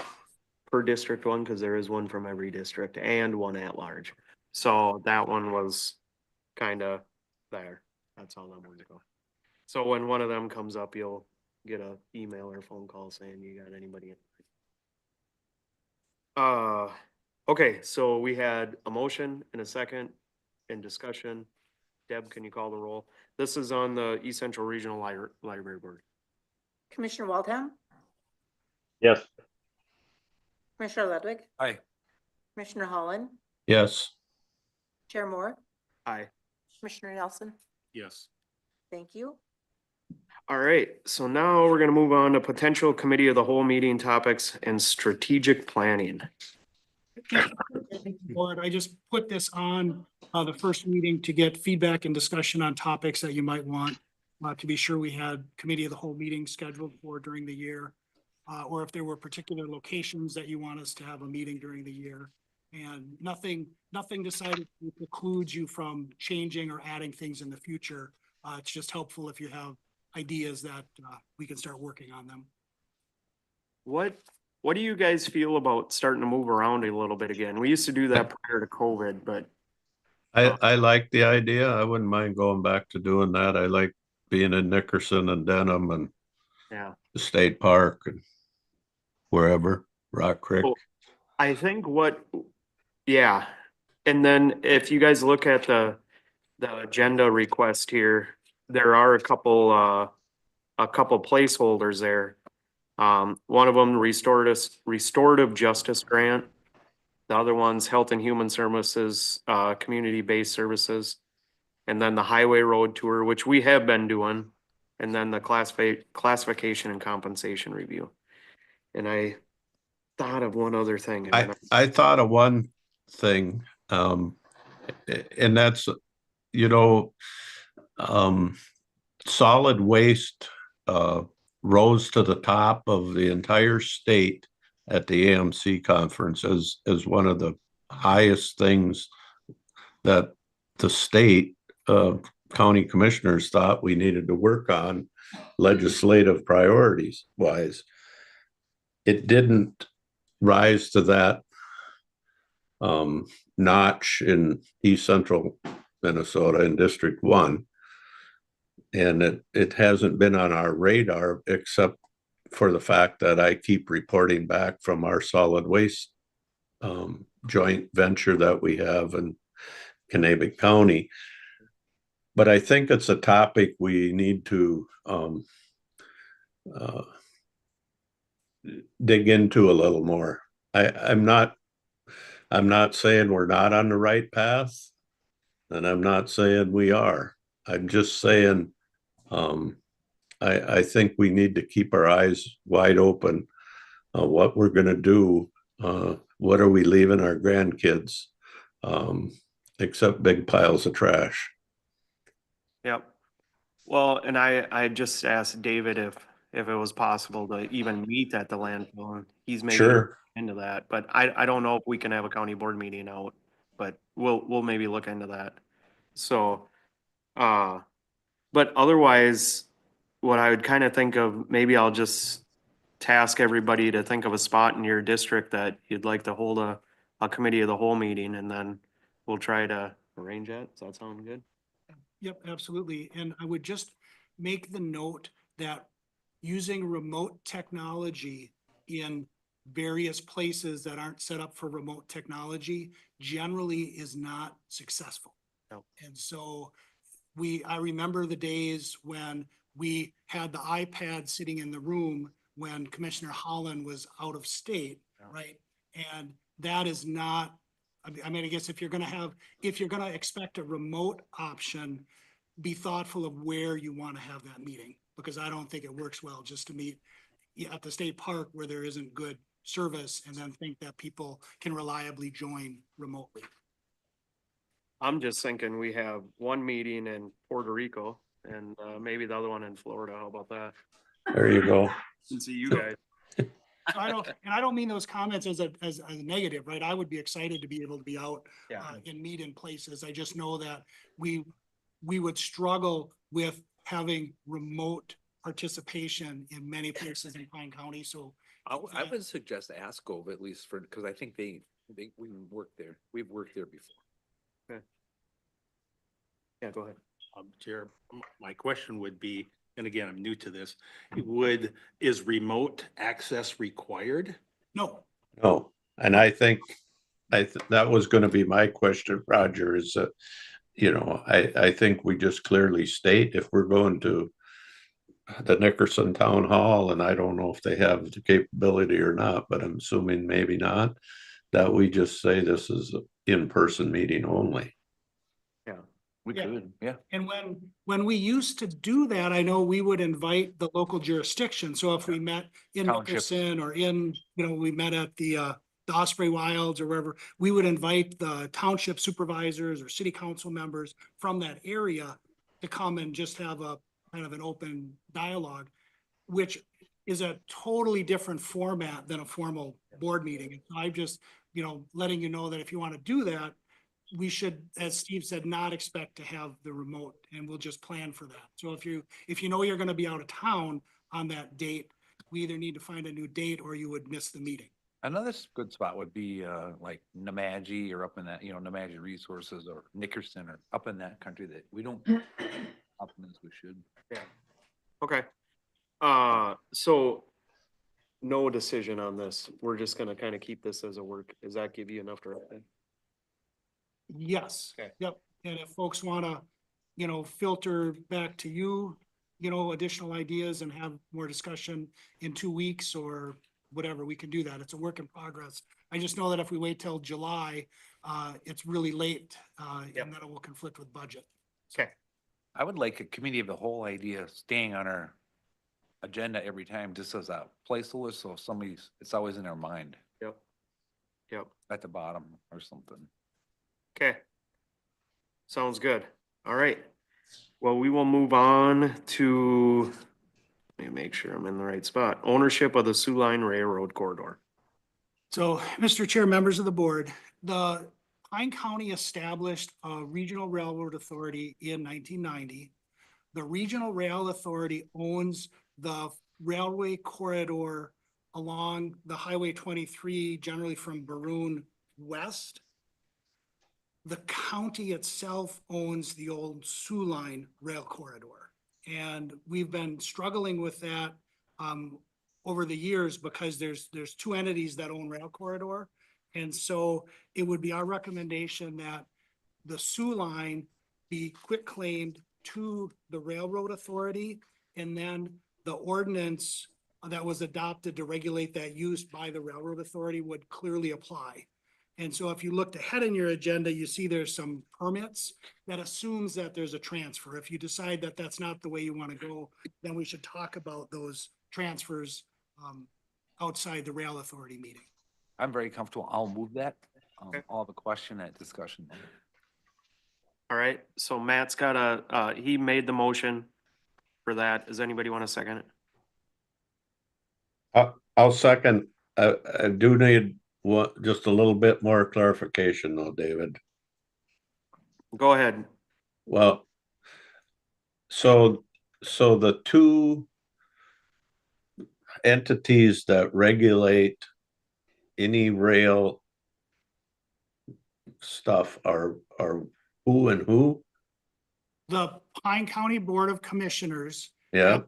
per district one, because there is one from every district and one at large. So that one was kind of there. That's all that ones go. So when one of them comes up, you'll get a email or phone call saying you got anybody in. Okay, so we had a motion and a second in discussion. Deb, can you call the roll? This is on the East Central Regional Library Board. Commissioner Waldham, Yes. Commissioner Ludwig, Aye. Commissioner Holland, yes. Chair Moore, Aye. Commissioner Nelson. Yes. Thank you. All right, so now we're gonna move on to potential committee of the whole meeting topics and strategic planning. Board, I just put this on the first meeting to get feedback and discussion on topics that you might want. To be sure we had committee of the whole meeting scheduled for during the year. Or if there were particular locations that you want us to have a meeting during the year. And nothing decided to preclude you from changing or adding things in the future. It's just helpful if you have ideas that we can start working on them. What do you guys feel about starting to move around a little bit again? We used to do that prior to COVID, but I like the idea. I wouldn't mind going back to doing that. I like being in Nickerson and Denham and yeah. the state park and wherever, Rock Creek. Oh, I think yeah. And then if you guys look at the agenda request here, there are a couple placeholders there. One of them restorative justice grant. The other one's health and human services, community-based services. And then the highway road tour, which we have been doing. And then the classification and compensation review. And I thought of one other thing. I thought of one thing, and that's, solid waste rose to the top of the entire state at the AMC conference as one of the highest things that the state county commissioners thought we needed to work on legislative priorities wise. It didn't rise to that notch in East Central Minnesota in District 1. And it hasn't been on our radar except for the fact that I keep reporting back from our solid waste joint venture that we have in Kanabec County. But I think it's a topic we need to dig into a little more. I'm not saying we're not on the right path, and I'm not saying we are. I'm just saying I think we need to keep our eyes wide open. What we're going to do, what are we leaving our grandkids, except big piles of trash. Yep. Well, and I just asked David if it was possible to even meet at the landfill, and he's maybe Sure. into that, but I don't know if we can have a county board meeting out, but we'll maybe look into that. So, but otherwise, what I would kind of think of, maybe I'll just task everybody to think of a spot in your district that you'd like to hold a a committee of the whole meeting and then we'll try to arrange that. Does that sound good? Yep, absolutely. And I would just make the note that using remote technology in various places that aren't set up for remote technology generally is not successful. No. And so I remember the days when we had the iPad sitting in the room when Commissioner Holland was out of state, Yeah. right? And that is not, I mean, I guess if you're gonna expect a remote option, be thoughtful of where you want to have that meeting, because I don't think it works well just to meet at the state park where there isn't good service and then think that people can reliably join remotely. I'm just thinking we have one meeting in Puerto Rico and maybe the other one in Florida. How about that? There you go. And see you guys. So I don't mean those comments as a negative, right? I would be excited to be able to be out and meet in places. I just know that we would struggle with having remote participation in many places in Pine County. So I would suggest ASCO at least because I think we work there. We've worked there before. Yeah, go ahead. Chair, my question would be, and again, I'm new to this, is remote access required? no, No, and I think that was gonna be my question, Roger, is that, I think we just clearly state if we're going to the Nickerson Town Hall, and I don't know if they have the capability or not, but I'm assuming maybe not, that we just say this is an in-person meeting only. We Yeah. could, yeah. and when we used to do that, I know we would invite the local jurisdiction. So if we met in Township. Nickerson or we met at the Osprey Wilds or wherever, we would invite the township supervisors or city council members from that area to come and just have a kind of an open dialogue, which is a totally different format than a formal board meeting. And I'm just, letting you know that if you want to do that, we should, as Steve said, not expect to have the remote, and we'll just plan for that. So if you know you're going to be out of town on that date, we either need to find a new date or you would miss the meeting. Another good spot would be like Nemadji or up in that, Nemadji Resources or Nickerson or up in that country that we don't often as we should. Yeah. Okay. So no decision on this. We're just gonna kind of keep this as a work. Does that give you enough direction? Yes. Okay. Yep. And if folks want to, filter back to you, additional ideas and have more discussion in 2 weeks or whatever, we can do that. It's a work in progress. I just know that if we wait till July, it's really late, Yep. and then it will conflict with budget. Okay. I would like a committee of the whole idea staying on our agenda every time, just as a placeholder, so it's always in their mind Yep. Yep. at the bottom or something. Okay. Sounds good. All right. Well, we will move on to, let me make sure I'm in the right spot. Ownership of the Sioux Line Railroad Corridor. So, Mr. Chair, members of the board, the Pine County established a regional railroad authority in 1990. The Regional Rail Authority owns the railway corridor along the Highway 23, generally from Baroon west. The county itself owns the old Sioux Line Rail Corridor. And we've been struggling with that over the years because there's two entities that own Rail Corridor. And so it would be our recommendation that the Sioux Line be quitclaimed to the Railroad Authority, and then the ordinance that was adopted to regulate that use by the Railroad Authority would clearly apply. And so if you looked ahead in your agenda, you see there's some permits that assumes that there's a transfer. If you decide that that's not the way you want to go, then we should talk about those transfers outside the Rail Authority meeting. I'm very comfortable. I'll move that. Okay. I'll have a question at discussion. All right. So Matt's got he made the motion for that. Does anybody want to second it? I'll second. I do need just a little bit more clarification though, David. Go ahead. Well, so the two entities that regulate any rail stuff are who and who? The Pine County Board of Commissioners Yeah, have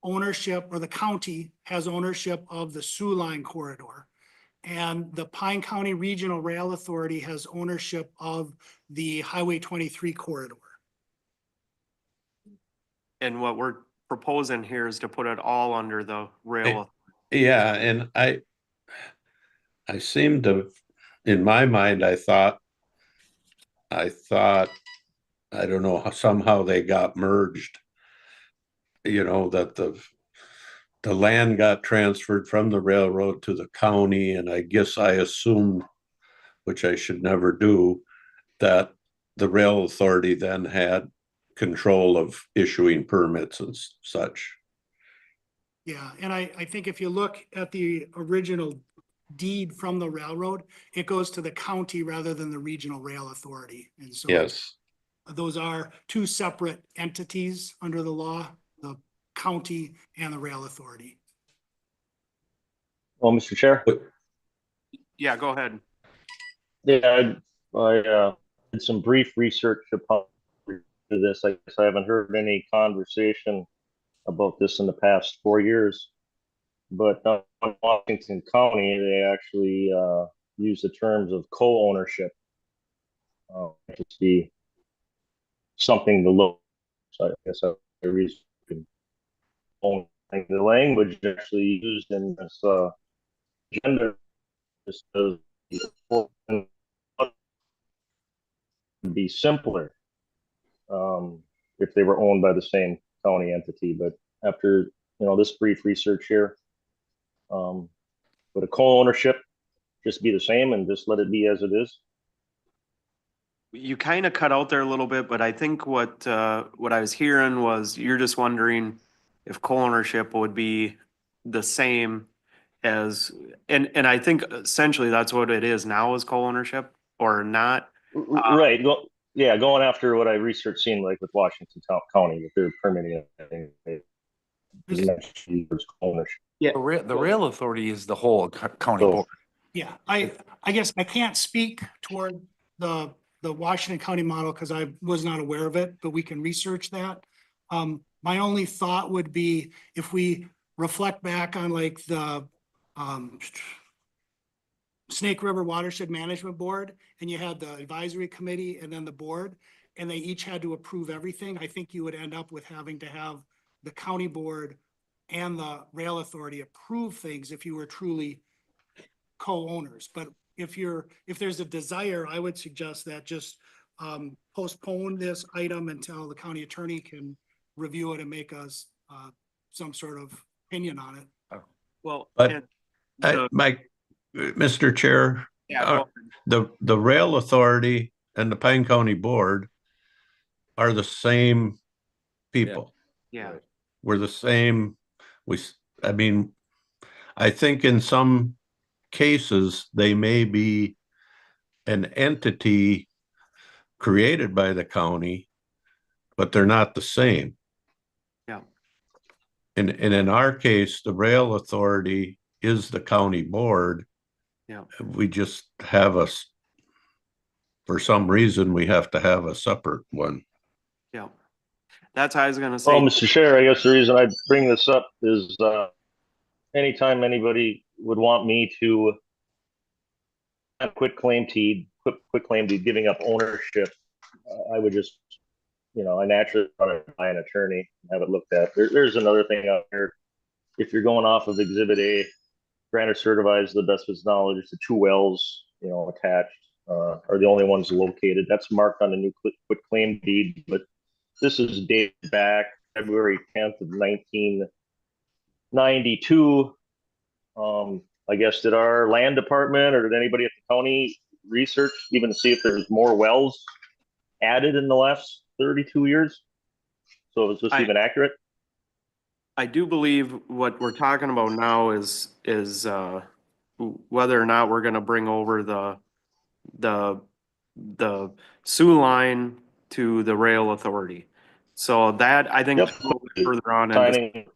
ownership, or the county has ownership of the Sioux Line corridor. And the Pine County Regional Rail Authority has ownership of the Highway 23 corridor. And what we're proposing here is to put it all under the rail. yeah, and I seem to, in my mind, I thought, I don't know, how somehow they got merged. You know, that the land got transferred from the railroad to the county, and I guess I assumed, which I should never do, that the rail authority then had control of issuing permits and such. Yeah, and I think if you look at the original deed from the railroad, it goes to the county rather than the Regional Rail Authority. And so Yes, those are two separate entities under the law, the county and the rail authority. Well, Mr. Chair. Yeah, go ahead. Yeah, I did some brief research about this. I guess I haven't heard any conversation about this in the past 4 years. But in Washington County, they actually use the terms of co-ownership. To be something to look. So I guess a reason own the language actually used in this agenda is to be simpler if they were owned by the same county entity. But after this brief research here, would a co-ownership just be the same and just let it be as it is? You kind of cut out there a little bit, but I think what I was hearing was you're just wondering if co-ownership would be the same as, and I think essentially that's what it is now, is co-ownership or not. Right. Yeah, going after what I researched seemed like with Washington County, that they're permitting it. Ownership. Yeah. The rail authority is the whole county So- board. Yeah, I guess I can't speak toward the Washington County model because I was not aware of it, but we can research that. My only thought would be if we reflect back on like the Snake River Watershed Management Board, and you had the advisory committee and then the board, and they each had to approve everything. I think you would end up with having to have the county board and the rail authority approve things if you were truly co-owners. But if there's a desire, I would suggest that just postpone this item until the county attorney can review it and make us some sort of opinion on it. Well, But Mr. Chair, yeah, the rail authority and the Pine County Board are the same people. yeah, We're the same. I think in some cases, they may be an entity created by the county, but they're not the same. Yeah. And in our case, the rail authority is the county board. Yeah. We just have for some reason, we have to have a separate one. yeah. That's how I was gonna say. Well, Mr. Chair, I guess the reason I bring this up is anytime anybody would want me to quit claim deed giving up ownership, I would just, I naturally want to buy an attorney and have it looked at. There's another thing out there. If you're going off of Exhibit A, grantor certifies the best of his knowledge, the two wells, attached are the only ones located. That's marked on the new quit claim deed, but this is dated back February 10th of 1992. I guess did our land department or did anybody at the county research even to see if there's more wells added in the last 32 years? So is this even accurate? I do believe what we're talking about now is whether or not we're gonna bring over the Sioux Line to the rail authority. So that, I think, Yep. is a little bit further on. Signing.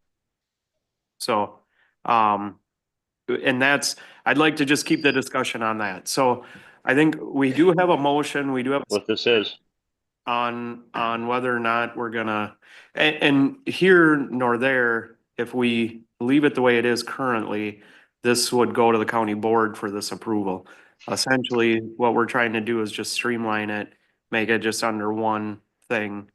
So, and I'd like to just keep the discussion on that. So, I think we do have a motion, we do have what this is. on whether or not we're gonna, and here nor there, if we leave it the way it is currently, this would go to the county board for this approval. Essentially, what we're trying to do is just streamline it, make it just under one thing,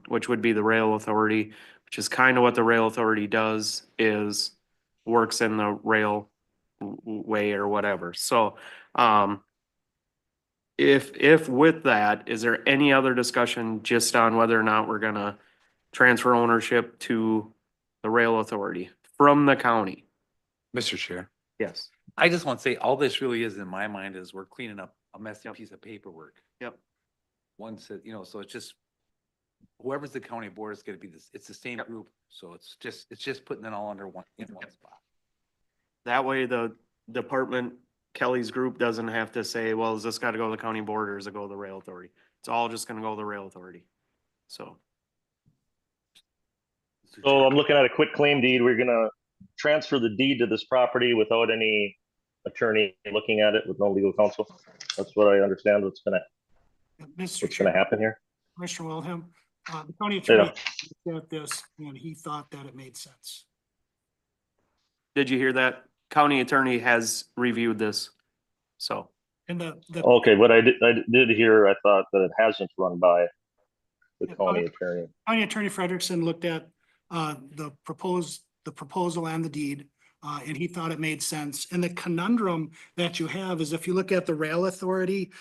which would be the rail authority, which is kind of what the rail authority does, is works in the rail way or whatever. So, if with that, is there any other discussion just on whether or not we're gonna transfer ownership to the rail authority from the county? Mr. Chair, Yes. I just want to say, all this really is in my mind is we're cleaning up a messy piece of paperwork. Yep. One said, so it's just, whoever's the county board is gonna be this, it's the same group, so it's just putting it all under one, in one spot. That way the department, Kelly's group doesn't have to say, well, is this gotta go to the county board or does it go to the rail authority? It's all just gonna go to the rail authority. So, So I'm looking at a quick claim deed. We're gonna transfer the deed to this property without any attorney looking at it with no legal counsel. That's what I understand what's gonna Mr. what's gonna Chair, happen here. Commissioner Wilhelm, the county attorney looked at this and he thought that it made sense. did you hear that? County attorney has reviewed this. So, And the Okay, what I did hear, I thought that it hasn't run by the county attorney. County Attorney Frederickson looked at the proposal and the deed, and he thought it made sense. And the conundrum that you have is if you look at the rail authority,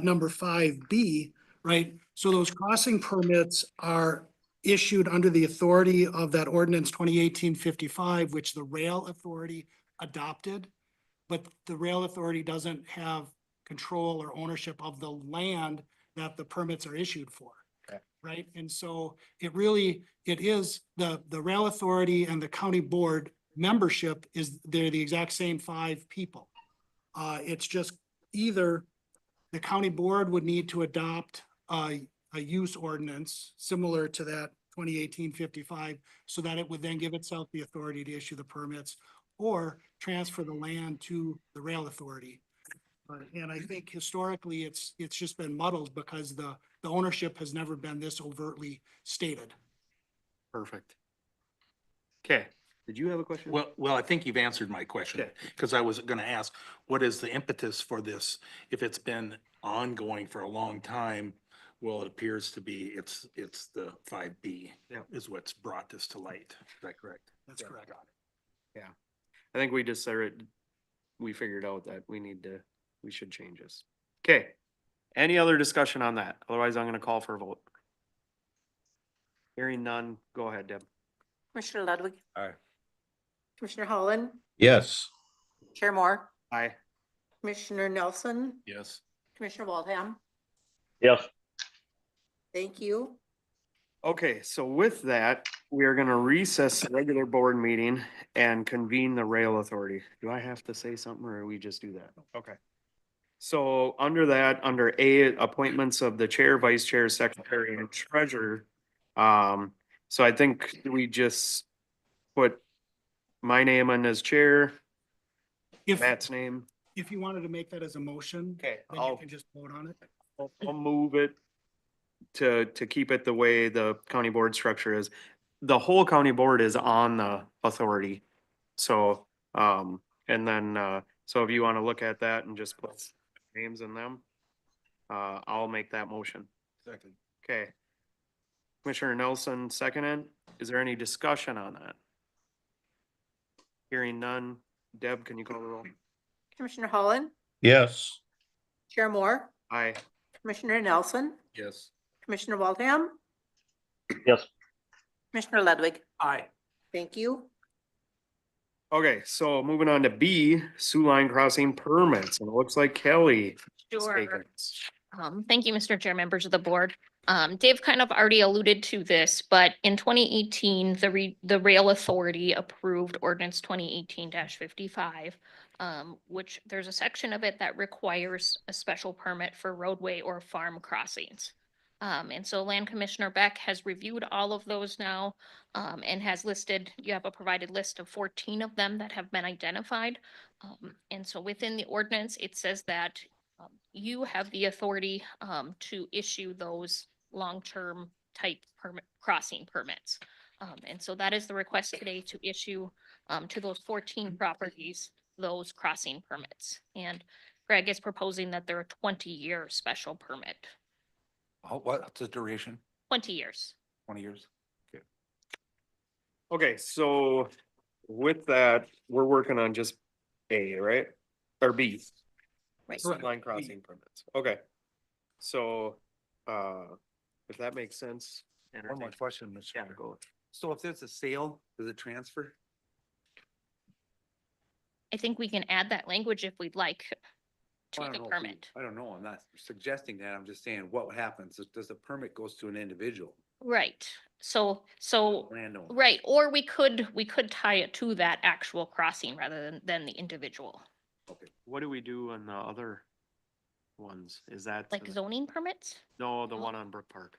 number 5B, right? So those crossing permits are issued under the authority of that ordinance 2018-55, which the rail authority adopted. But the rail authority doesn't have control or ownership of the land that the permits are issued for. Right? And so it is the rail authority and the county board membership they're the exact same 5 people. It's just either the county board would need to adopt a use ordinance similar to that 2018-55, so that it would then give itself the authority to issue the permits or transfer the land to the rail authority. And I think historically, it's just been muddled because the ownership has never been this overtly stated. perfect. Okay, did you have a question? Well, I think you've answered my question, Okay. because I was gonna ask, what is the impetus for this? If it's been ongoing for a long time, well, it appears to be, it's the 5B Yep. is what's brought this to light. Is that correct? That's correct. I think we just said it, we figured out that we should change this. Okay, any other discussion on that? Otherwise, I'm gonna call for a vote. Hearing none, go ahead, Deb. Commissioner Ludwig, Aye. Commissioner Holland, Yes. Chair Moore, Aye. Commissioner Nelson, Yes. Commissioner Waldham. Yes, Thank you. Okay, so with that, we are gonna recess the regular board meeting and convene the rail authority. Do I have to say something or we just do that? Okay. So under that, under A, appointments of the chair, vice chair, secretary and treasurer. So I think we just put my name in as chair, If Matt's name. you wanted to make that as a motion, Okay, then you can just vote on it. I'll move it to keep it the way the county board structure is. The whole county board is on the authority. So, and then, so if you want to look at that and just put names in them, I'll make that motion. Second. Okay. Commissioner Nelson, seconded. Is there any discussion on that? Hearing none. Deb, can you call the roll? Commissioner Holland, Yes. Chair Moore, Aye. Commissioner Nelson, Yes. Commissioner Waldham, yes. Commissioner Ludwig. Aye. Thank you. Okay, so moving on to B, Sioux Line Crossing permits, and it looks like Kelly is taking Sure. this. Thank you, Mr. Chair, members of the board. Dave kind of already alluded to this, but in 2018, the Rail Authority approved ordinance 2018-55, which there's a section of it that requires a special permit for roadway or farm crossings. And so Land Commissioner Beck has reviewed all of those now, and has listed, you have a provided list of 14 of them that have been identified. And so within the ordinance, it says that You have the authority to issue those long-term type permit, crossing permits. And so that is the request today, to issue to those 14 properties, those crossing permits. And Greg is proposing that they're a 20-year special permit, What's the duration? 20 years. 20 years? Okay, so with that, we're working on just A, right? Or B, Right. line crossing permits. Okay. So, if that makes sense. One more entertain- question, Mr. Yeah, Chair. go. So if there's a sale, does it transfer? I think we can add that language if we'd like to Well, I the don't know if we- permit. I don't know. I'm not suggesting that. I'm just saying what happens. Does the permit goes to an individual Right. So landowner? right, or we could tie it to that actual crossing rather than the individual, Okay. What do we do on the other ones? Is that? like zoning permits. No, the one on Brook Park.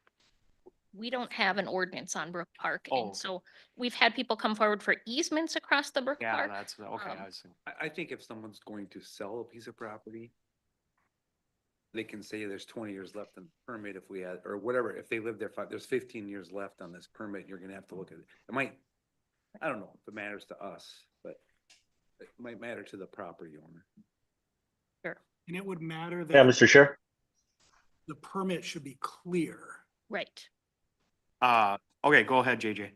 We don't have an ordinance on Brook Park, Oh. and so we've had people come forward for easements across the Brook Yeah, Park. that's, okay, Um, I see. I think if someone's going to sell a piece of property, they can say there's 20 years left on the permit if we had, or whatever, if they live there there's 15 years left on this permit, you're gonna have to look at it. It might, I don't know if it matters to us, but it might matter to the property owner. And it would matter Yeah, that Mr. Chair. the permit should be clear. Right. Okay, go ahead, JJ.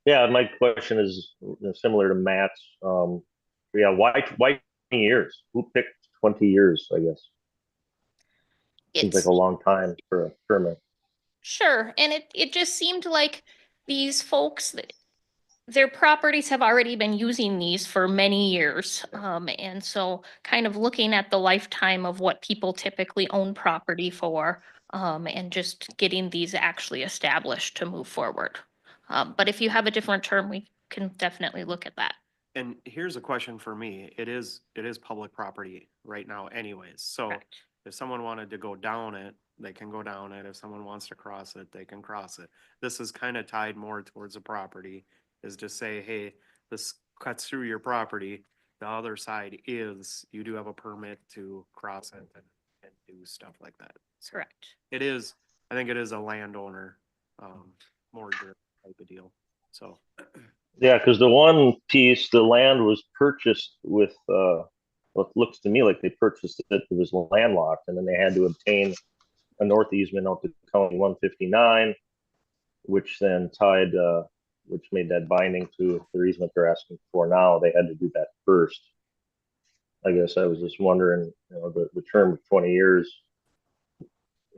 Yeah, my question is similar to Matt's. Yeah, why 20 years? Who picked 20 years, I guess? Seems like It's a long time for a permit. sure, and it just seemed like these folks, their properties have already been using these for many years. And so kind of looking at the lifetime of what people typically own property for, and just getting these actually established to move forward. But if you have a different term, we can definitely look at that. And here's a question for me. It is public property right now anyways. So Correct. if someone wanted to go down it, they can go down it. If someone wants to cross it, they can cross it. This is kind of tied more towards the property, is to say, hey, this cuts through your property. The other side is you do have a permit to cross it and do stuff like that. Correct. It is, I think it is a landowner, more type of deal. So, Yeah, because the one piece, the land was purchased with, what looks to me like they purchased it was landlocked, and then they had to obtain a north easement out to County 159, which then tied, which made that binding to the easement they're asking for now. They had to do that first. I guess I was just wondering, the term of 20 years.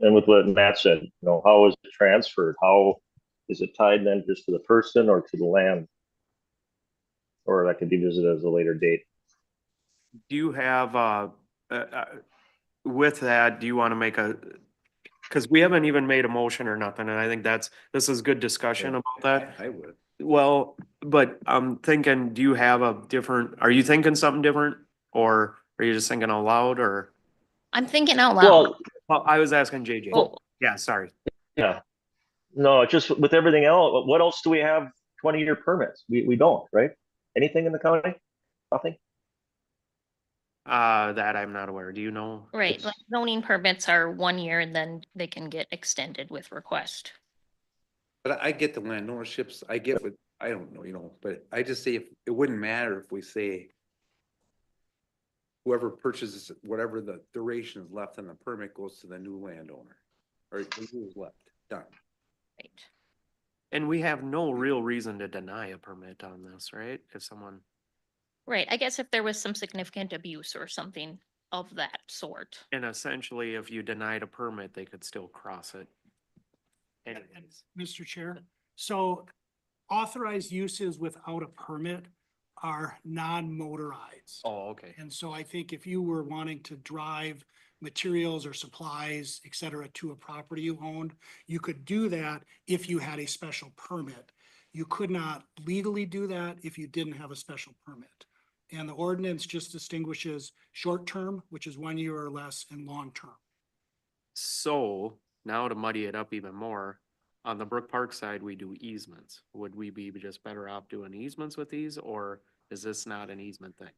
And with what Matt said, how is it transferred? How is it tied then just to the person or to the land? Or that could be visited as a later date. do you have, with that, do you want to make because we haven't even made a motion or nothing, and I think this is good discussion about that. I would. Well, but I'm thinking, do you have are you thinking something different? Or are you just thinking out loud or? I'm thinking out loud. Well, I was asking JJ. Oh, Yeah, sorry. Yeah. No, just with everything else, what else do we have 20-year permits? We don't, right? Anything in the county? Nothing? That I'm not aware. Do you know? right, like zoning permits are 1 year and then they can get extended with request. But I get the land ownerships. I get what, I don't know, but I just say if it wouldn't matter if we say whoever purchases, whatever the duration is left on the permit goes to the new landowner. Or who's left, done. Right. And we have no real reason to deny a permit on this, right? If someone, Right, I guess if there was some significant abuse or something of that sort. and essentially if you denied a permit, they could still cross it. And Anyways. Mr. Chair, so authorized uses without a permit are non-motorized. Oh, okay. And so I think if you were wanting to drive materials or supplies, et cetera, to a property you owned, you could do that if you had a special permit. You could not legally do that if you didn't have a special permit. And the ordinance just distinguishes short-term, which is 1 year or less, and long-term. So now to muddy it up even more, on the Brook Park side, we do easements. Would we be just better off doing easements with these, or is this not an easement thing?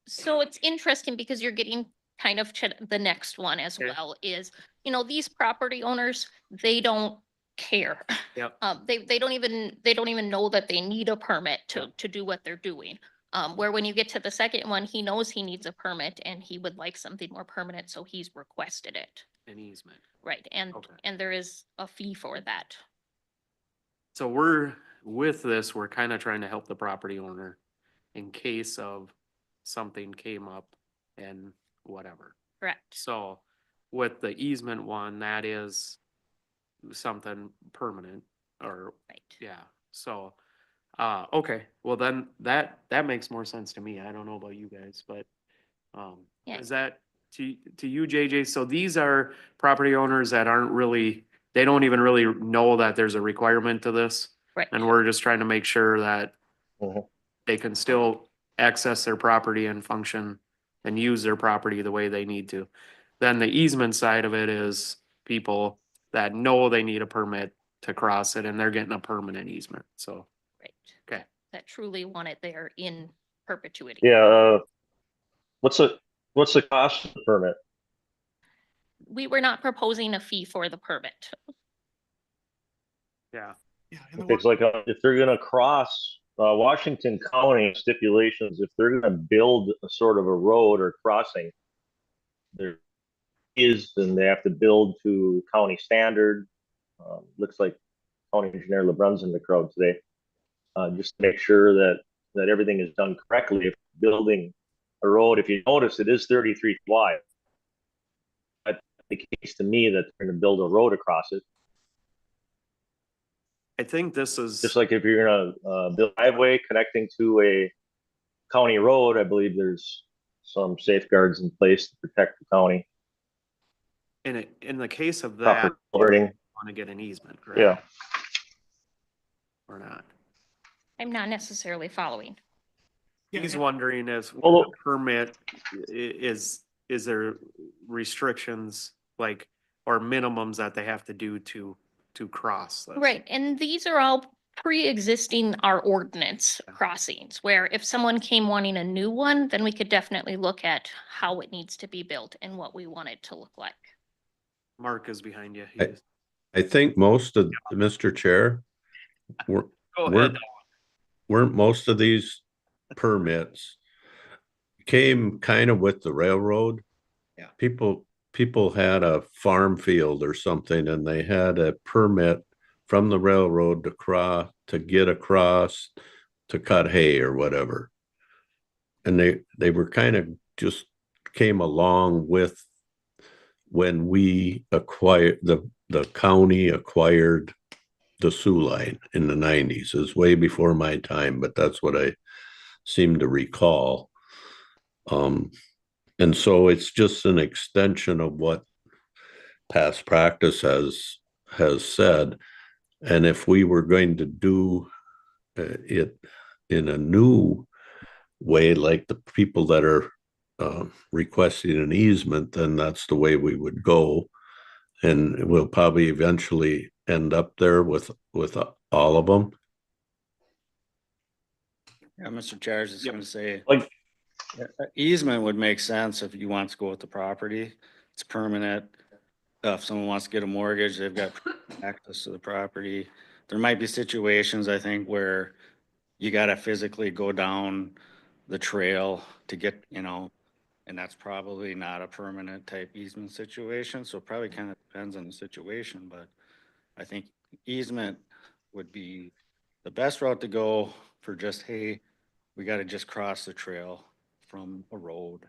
So it's interesting because you're getting kind of the next one as Okay. well is, these property owners, they don't care. Yep. They don't even know that they need a permit to do what they're doing. Where when you get to the second one, he knows he needs a permit and he would like something more permanent, so he's requested it. An easement. Right, and Okay. there is a fee for that. So with this, we're kind of trying to help the property owner in case of something came up and whatever. Correct. So with the easement one, that is something permanent or, Right. yeah, so, okay, well then that makes more sense to me. I don't know about you guys, but, Yeah. is that to you, JJ? So these are property owners that aren't really, they don't even really know that there's a requirement to this. Right. And we're just trying to make sure that Mhm. they can still access their property and function and use their property the way they need to. Then the easement side of it is people that know they need a permit to cross it and they're getting a permanent easement, so. Right. Okay. That truly want it there in perpetuity. Yeah, what's the cost of the permit? We were not proposing a fee for the permit. Yeah. Yeah. and the Okay, it's like, if they're gonna cross, Washington County stipulations, if they're gonna build a sort of a road or crossing, there then they have to build to county standard. Looks like County Engineer LeBrun's in the crowd today. Just to make sure that everything is done correctly. If building a road, if you notice, it is 33 feet wide. That indicates to me that they're gonna build a road across it. I think this is. Just like if you're gonna build a driveway connecting to a county road, I believe there's some safeguards in place to protect the county. In the case of that, Proper culverting. want to get an easement, correct? Yeah. Or not? I'm not necessarily following. Yeah, He's and- wondering is Well, the permit, is there restrictions like, or minimums that they have to do to cross this? Right, and these are all pre-existing our ordinance crossings, where if someone came wanting a new one, then we could definitely look at how it needs to be built and what we want it to look like. Mark is behind you. I- I think most of, Mr. Chair, were- Go weren't, ahead. weren't most of these permits came kind of with the railroad? Yeah. People had a farm field or something and they had a permit from the railroad to get across to cut hay or whatever. And they were kind of just came along with when we acquired, the county acquired the Sioux Line in the 90s. It was way before my time, but that's what I seem to recall. And so it's just an extension of what past practice has said. And if we were going to do it in a new way, like the people that are requesting an easement, then that's the way we would go. And we'll probably eventually end up there with all of them. Yeah, Mr. Chair, I was just Yep. gonna say, Like, easement would make sense if you want to go with the property. It's permanent. If someone wants to get a mortgage, they've got access to the property. There might be situations, I think, where you gotta physically go down the trail to get, and that's probably not a permanent type easement situation, so it probably kind of depends on the situation, but I think easement would be the best route to go for just, hey, we gotta just cross the trail from a road.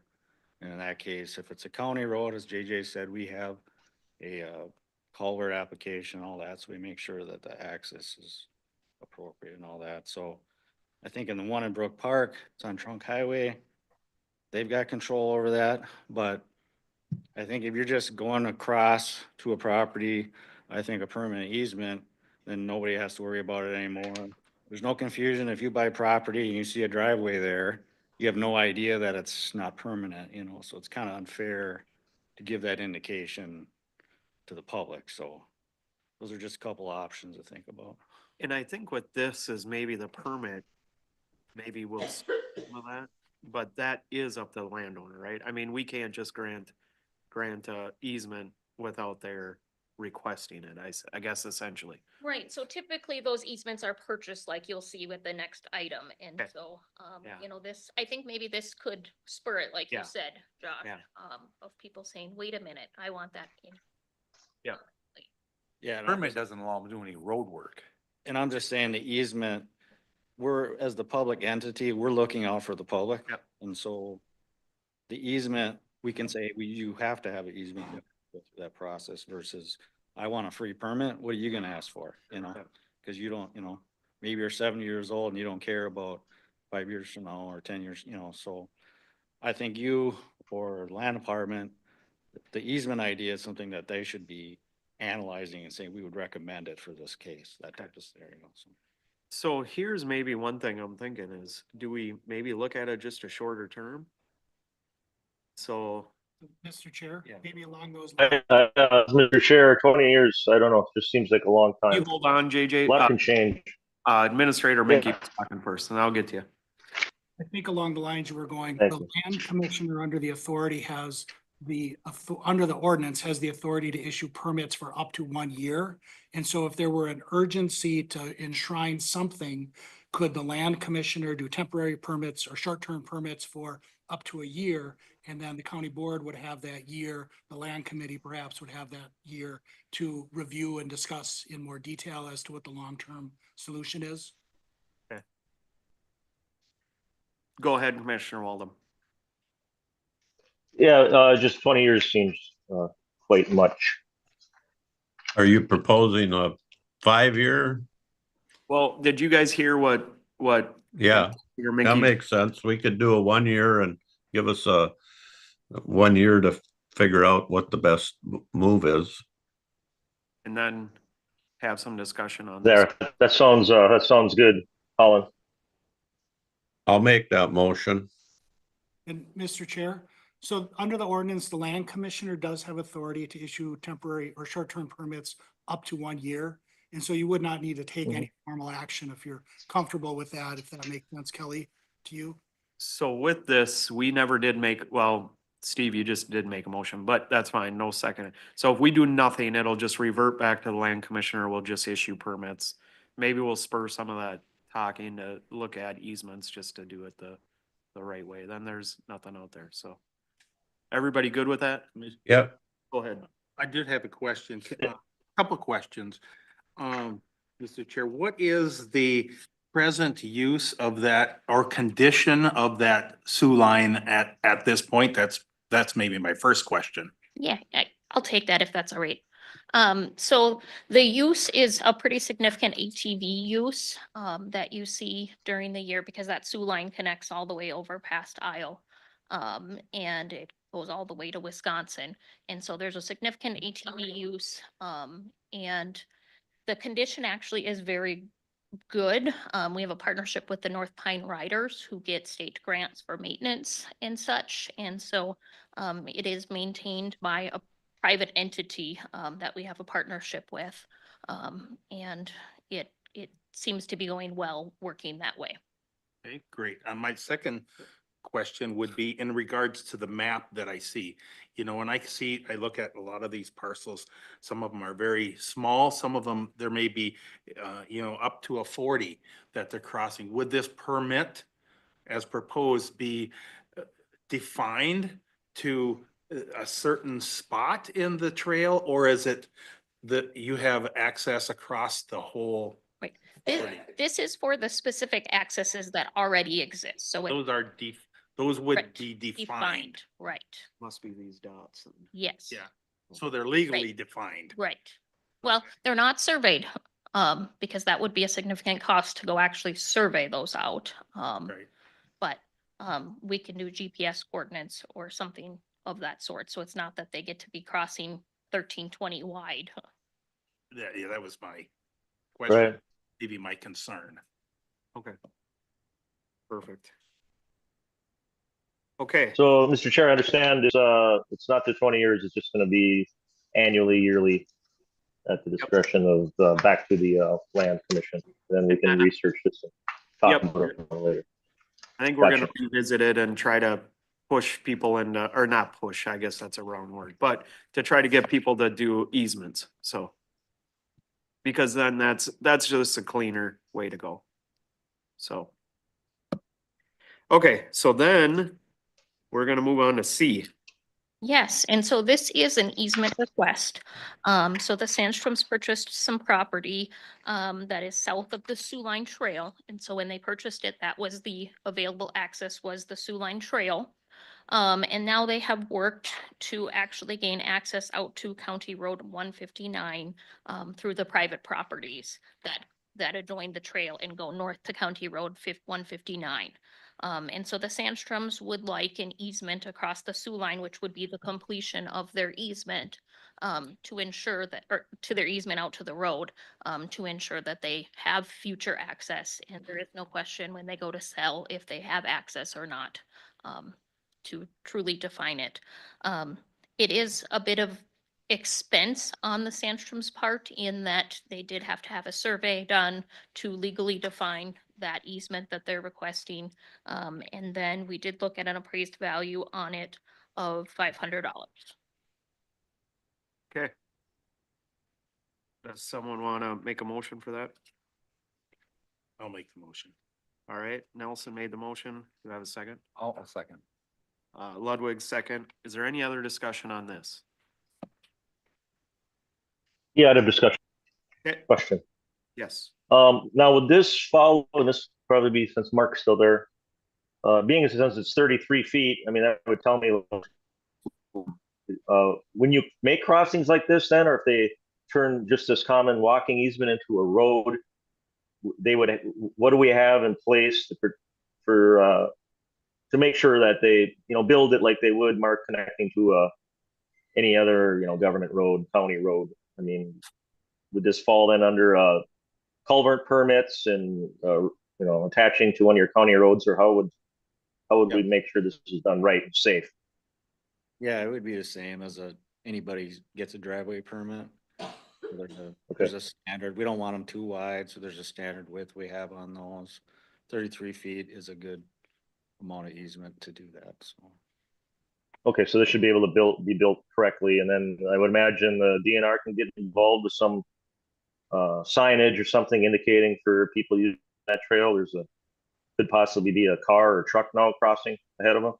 And in that case, if it's a county road, as JJ said, we have a culvert application, all that, so we make sure that the access is appropriate and all that. So I think in the one in Brook Park, it's on Trunk Highway. They've got control over that, but I think if you're just going across to a property, I think a permanent easement, then nobody has to worry about it anymore. There's no confusion. If you buy property and you see a driveway there, you have no idea that it's not permanent, so it's kind of unfair to give that indication to the public. So those are just a couple options to think about. And I think with this is maybe the permit, maybe we'll, some of that, but that is up to the landowner, right? I mean, we can't just grant easement without their requesting it, I guess essentially. Right, so typically those easements are purchased like you'll see with the next item, and Okay. so, Yeah. you know, this, I think maybe this could spur it, like Yeah. you said, Josh. Yeah. Of people saying, wait a minute, I want that in. Yeah. Yeah. and I'm Permit just- doesn't allow them to do any road work. And I'm just saying the easement, we're, as the public entity, we're looking out for the public. Yep. And so the easement, we can say, you have to have an easement to go through that process versus I want a free permit. What are you gonna ask for? You know, Yep. cause you don't, you know, maybe you're 70 years old and you don't care about 5 years from now or 10 years, you know, so I think you or land department, the easement idea is something that they should be analyzing and saying, we would recommend it for this case, that type of scenario. So. So here's maybe one thing I'm thinking is, do we maybe look at it just a shorter term? So, Mr. Chair, Yeah. maybe along those lines. Mr. Chair, 20 years, I don't know, it just seems like a long you time. hold on, A JJ, lot can change. Administrator Yeah. Minky talking first, and I'll get to you. I think along the lines you were going, Thank the you. land commissioner under the authority has under the ordinance has the authority to issue permits for up to 1 year. And so if there were an urgency to enshrine something, could the land commissioner do temporary permits or short-term permits for up to a year? And then the county board would have that year, the land committee perhaps would have that year to review and discuss in more detail as to what the long-term solution is. Go ahead, Commissioner Waldem. Yeah, just 20 years seems quite much. Are you proposing a 5-year? Well, did you guys hear what Yeah, your that Minky? makes sense. We could do a 1 year and give us a 1 year to figure out what the best move is. And then have some discussion on this. There, that sounds good, Colin. I'll make that motion. And Mr. Chair, so under the ordinance, the land commissioner does have authority to issue temporary or short-term permits up to 1 year. And so you would not need to take any formal action if you're comfortable with that, if that makes sense, Kelly, to you. So with this, we never did make, well, Steve, you just did make a motion, but that's fine, no second. So if we do nothing, it'll just revert back to the land commissioner, we'll just issue permits. Maybe we'll spur some of that talking to look at easements just to do it the right way. Then there's nothing out there, so. Everybody good with that? Yep. Go ahead. I did have a question, a couple of questions. Mr. Chair, what is the present use of that or condition of that sewer line at this point? That's maybe my first question. Yeah, I'll take that if that's all right. So the use is a pretty significant ATV use, that you see during the year because that sewer line connects all the way over past Isle. And it goes all the way to Wisconsin. And so there's a significant ATV use, and the condition actually is very good. We have a partnership with the North Pine Riders who get state grants for maintenance and such. And so it is maintained by a private entity that we have a partnership with. And it seems to be going well, working that way. Okay, great. My second question would be in regards to the map that I see. You know, when I look at a lot of these parcels, some of them are very small, some of them, there may be, you know, up to a 40 that they're crossing. Would this permit as proposed be defined to a certain spot in the trail, or is it that you have access across the whole? This is for the specific accesses that already exist. So it's Those would Right, be defined, defined. right? Must be these dots. Yes. Yeah. So they're legally defined. Right. Well, they're not surveyed, because that would be a significant cost to go actually survey those out. Right. But, we can do GPS coordinates or something of that sort. So it's not that they get to be crossing 1320 wide. Yeah, that was my question, Right. maybe my concern. Okay. Perfect. Okay, So, Mr. Chair, I understand it's not the 20 years, it's just gonna be annually, yearly at the discretion of, back to the land commission. Then we can research this and talk Yep. about it later. I think we're gonna Gotcha. revisit it and try to push people into, or not push, I guess that's a wrong word, but to try to get people to do easements, so. Because then that's just a cleaner way to go. So. Okay, so then we're gonna move on to C. Yes, and so this is an easement request. So the Sandstroms purchased some property that is south of the Sioux Line Trail. And so when they purchased it, that was the available access was the Sioux Line Trail. And now they have worked to actually gain access out to County Road 159 through the private properties that adjoin the trail and go north to County Road 159. And so the Sandstroms would like an easement across the Sioux Line, which would be the completion of their easement to ensure that, or to their easement out to the road, to ensure that they have future access. And there is no question when they go to sell if they have access or not, to truly define it. It is a bit of expense on the Sandstroms part in that they did have to have a survey done to legally define that easement that they're requesting. And then we did look at an appraised value on it of $500. Okay. Does someone wanna make a motion for that? I'll make the motion. All right, Nelson made the motion. Do I have a second? I'll second. Ludwig second. Is there any other discussion on this? Yeah, I'd have discussion. Okay. Question. Yes. Now would this follow, and this probably be since Mark's still there, being since it's 33 feet, I mean, that would tell me, when you make crossings like this then, or if they turn just this common walking easement into a road, they would, what do we have in place for to make sure that they, build it like they would, Mark, connecting to any other, government road, county road? I mean, would this fall then under culvert permits and attaching to one of your county roads, or how would we make sure this is done right and safe? Yeah, it would be the same as anybody gets a driveway permit. So Okay. there's a standard, we don't want them too wide, so there's a standard width we have on those. 33 feet is a good amount of easement to do that, so. Okay, so this should be able to be built correctly, and then I would imagine the DNR can get involved with some signage or something indicating for people using that trail. Could possibly be a car or truck now crossing ahead of them.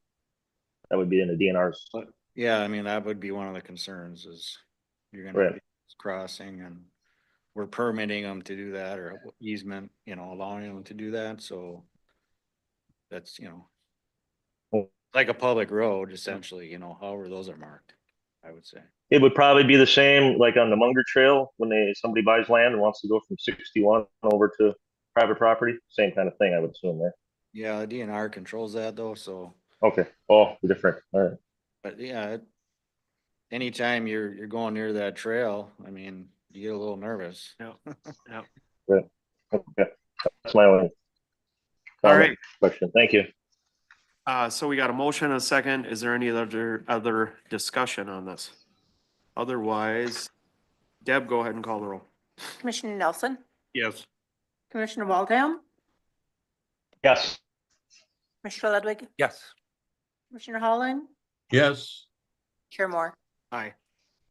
That would be in the DNR's. But yeah, I mean, that would be one of the concerns is you're gonna Right. be crossing and we're permitting them to do that or easement, allowing them to do that, so that's, like a public road essentially, however those are marked, I would say. It would probably be the same like on the Munger Trail when somebody buys land and wants to go from 61 over to private property. Same kind of thing, I would assume there. Yeah, the DNR controls that though, so, Okay. Oh, different. All right. but yeah, anytime you're going near that trail, I mean, you get a little nervous. Yeah. Yeah. Right. Okay. That's my only All right. question. Thank you. So we got a motion and a second. Is there any other discussion on this? Otherwise, Deb, go ahead and call the roll. Commissioner Nelson, Yes. Commissioner Waldham, Yes. Commissioner Ludwig, Yes. Commissioner Holland, Yes, Chair Moore. Aye.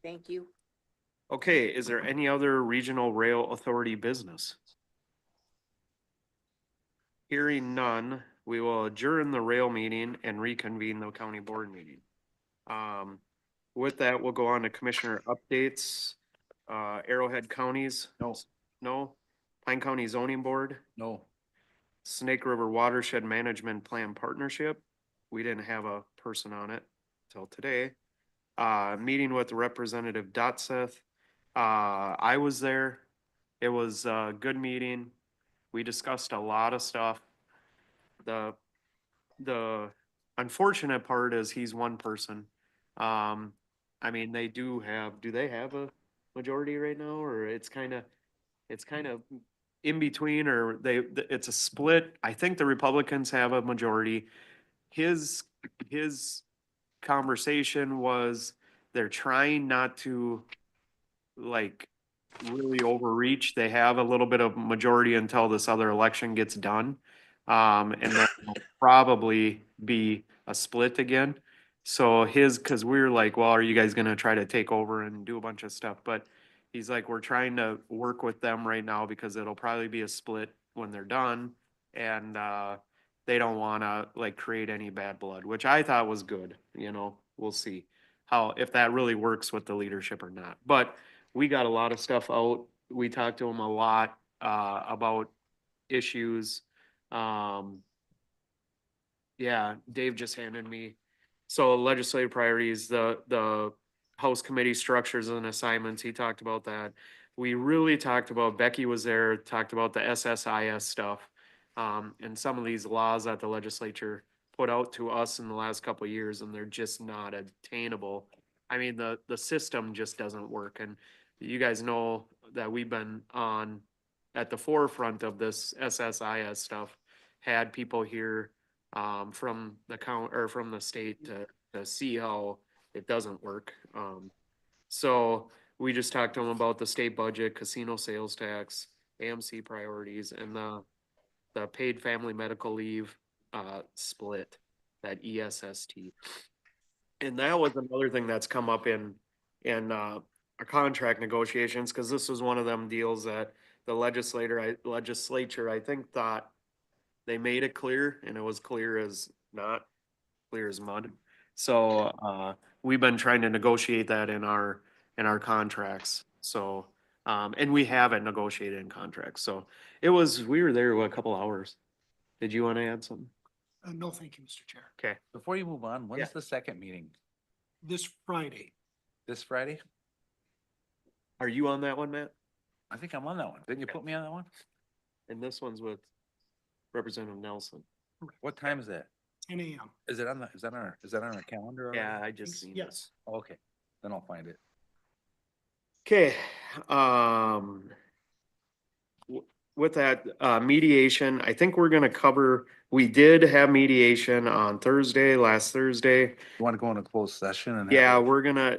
Thank you. Okay, is there any other regional rail authority business? Hearing none, we will adjourn the rail meeting and reconvene the county board meeting. With that, we'll go on to commissioner updates. Arrowhead counties? No. No. Pine County Zoning Board? No. Snake River Watershed Management Plan Partnership. We didn't have a person on it till today. Meeting with Representative Dotseth. I was there. It was a good meeting. We discussed a lot of stuff. The unfortunate part is he's one person. I mean, do they have a majority right now, or it's kind of in between, or it's a split. I think the Republicans have a majority. His conversation was they're trying not to like really overreach. They have a little bit of majority until this other election gets done. And then it'll probably be a split again. So cause we were like, well, are you guys gonna try to take over and do a bunch of stuff? But he's like, we're trying to work with them right now because it'll probably be a split when they're done. And, they don't wanna like create any bad blood, which I thought was good, we'll see if that really works with the leadership or not. But we got a lot of stuff out. We talked to them a lot, about issues. Yeah, Dave just handed me, so legislative priorities, the House committee structures and assignments, he talked about that. We really talked about, Becky was there, talked about the SSIS stuff. And some of these laws that the legislature put out to us in the last couple of years, and they're just not attainable. I mean, the system just doesn't work, and you guys know that we've been at the forefront of this SSIS stuff, had people here from from the state to see how it doesn't work. So we just talked to them about the state budget, casino sales tax, AMC priorities, and the paid family medical leave split, that ESST. And that was another thing that's come up in our contract negotiations, because this was one of them deals that the legislature, I think, thought they made it clear, and it was clear as mud. So we've been trying to negotiate that in our contracts. So and we haven't negotiated in contracts. So we were there a couple hours. Did you want to add something? No, thank you, Mr. Chair. Okay. Before you move on, Yeah. when's the second meeting? This Friday. This Friday? Are you on that one, Matt? I think I'm on that one. Didn't you put me on that one? And this one's with Representative Nelson. What time is that? 10 a.m. Is it on our calendar? already? Yeah, I just seen it. Yes. Oh, okay, then I'll find it. Okay, with that, mediation, I think we're gonna cover, we did have mediation on last Thursday. You want to go into closed session and? Yeah, we're gonna,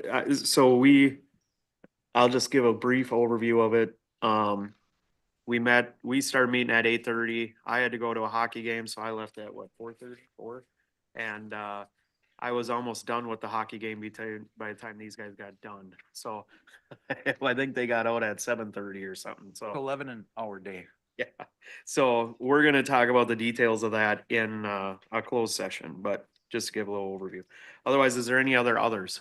I'll just give a brief overview of it. We started meeting at 8:30. I had to go to a hockey game, so I left at 4:30, 4? And, I was almost done with the hockey game by the time these guys got done. So I think they got out at 7:30 or something, so. 11 an hour day. Yeah, so we're gonna talk about the details of that in a closed session, but just to give a little overview. Otherwise, is there any others?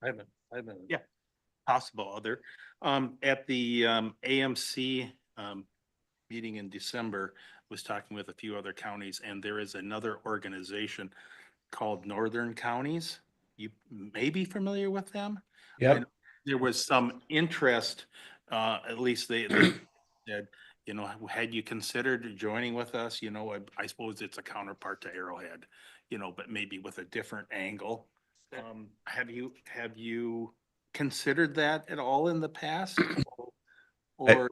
I have a Yeah. possible other. At the AMC meeting in December, was talking with a few other counties, and there is another organization called Northern Counties. You may be familiar with them. Yep. And there was some interest, at least they said, had you considered joining with us? I suppose it's a counterpart to Arrowhead, but maybe with a different angle. Have you considered that at all in the past? Or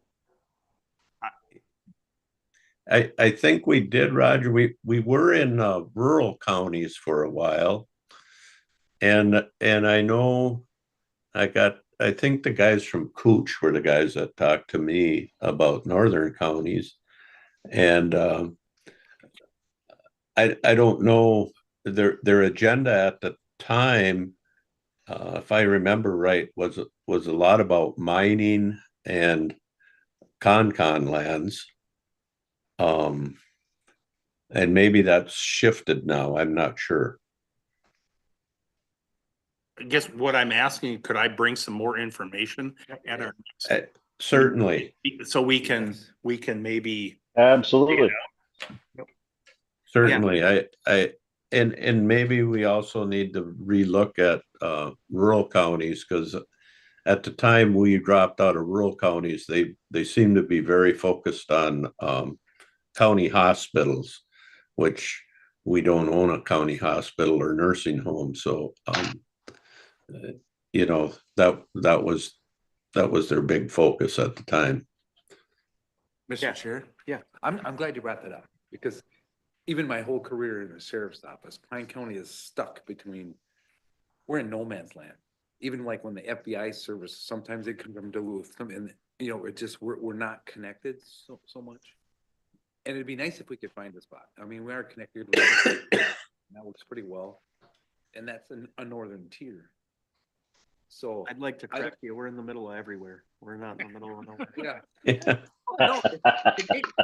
I think we did, Roger. We were in rural counties for a while. And I know I think the guys from Cooch were the guys that talked to me about northern counties. And I don't know their agenda at the time, if I remember right, was a lot about mining and con lands. And maybe that's shifted now. I'm not sure. I guess what I'm asking, could I bring some more information at our Certainly, so we can maybe Absolutely. certainly. And maybe we also need to relook at rural counties, because at the time we dropped out of rural counties, they seem to be very focused on county hospitals, which we don't own a county hospital or nursing home. So that was their big focus at the time. Mr. Yeah. Chair? Yeah. I'm glad you brought that up, because even my whole career in the sheriff's office, Pine County is stuck between, we're in no man's land. Even like when the FBI service, sometimes they come from Duluth, and it just, we're not connected so much. And it'd be nice if we could find a spot. I mean, we are connected. That works pretty well. And that's a northern tier. So, I'd like to correct you, we're in the middle of everywhere. We're not in the middle of nowhere. yeah. Yeah. No, it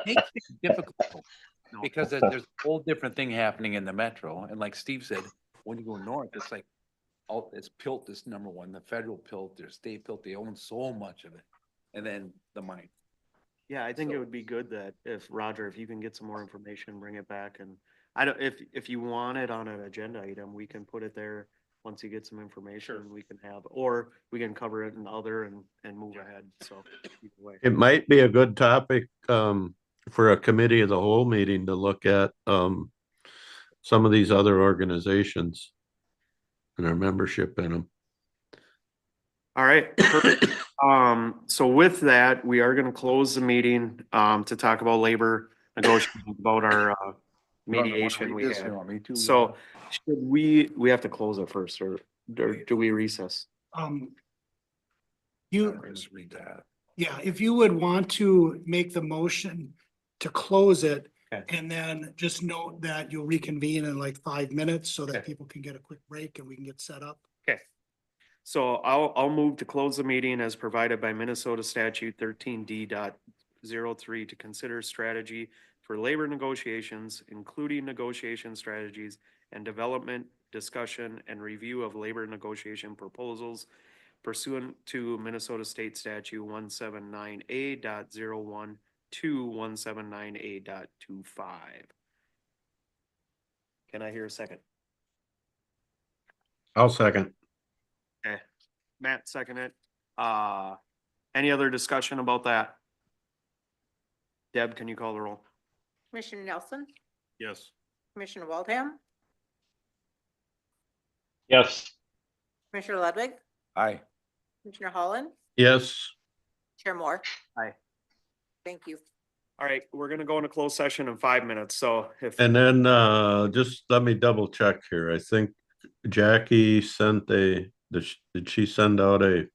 makes things difficult No. because there's a whole different thing happening in the metro. And like Steve said, when you go north, it's like, it's PILT is number one, the federal PILT, there's state PILT, they own so much of it. And then the mine. Yeah, I think it So- would be good that if Roger, if you can get some more information, bring it back, and I don't, if you want it on an agenda item, we can put it there. Once you get some information, we can have, or we can cover it in other and move ahead, so either way. It might be a good topic, for a committee of the whole meeting to look at, some of these other organizations and our membership in them. All right, perfect. So with that, we are gonna close the meeting, to talk about labor negotiations, about our, mediation we had. So should we have to close it first, or do we recess? You, Just read that. yeah, if you would want to make the motion to close it. Okay. And then just note that you'll reconvene in like 5 minutes so that Okay. people can get a quick break and we can get set up. Okay. So I'll move to close the meeting as provided by Minnesota statute 13D.03 to consider strategy for labor negotiations, including negotiation strategies and development, discussion, and review of labor negotiation proposals pursuant to Minnesota State Statute 179A.01 to 179A.25. Can I hear a second? I'll second. Okay, Matt seconded. Any other discussion about that? Deb, can you call the roll? Commissioner Nelson, Yes. Commissioner Waldham, Yes. Commissioner Ludwig, Aye. Commissioner Holland, Yes. Chair Moore. Aye. Thank you. All right, we're gonna go into closed session in 5 minutes, so if. And then, just let me double check here. I think Jackie sent did she send out a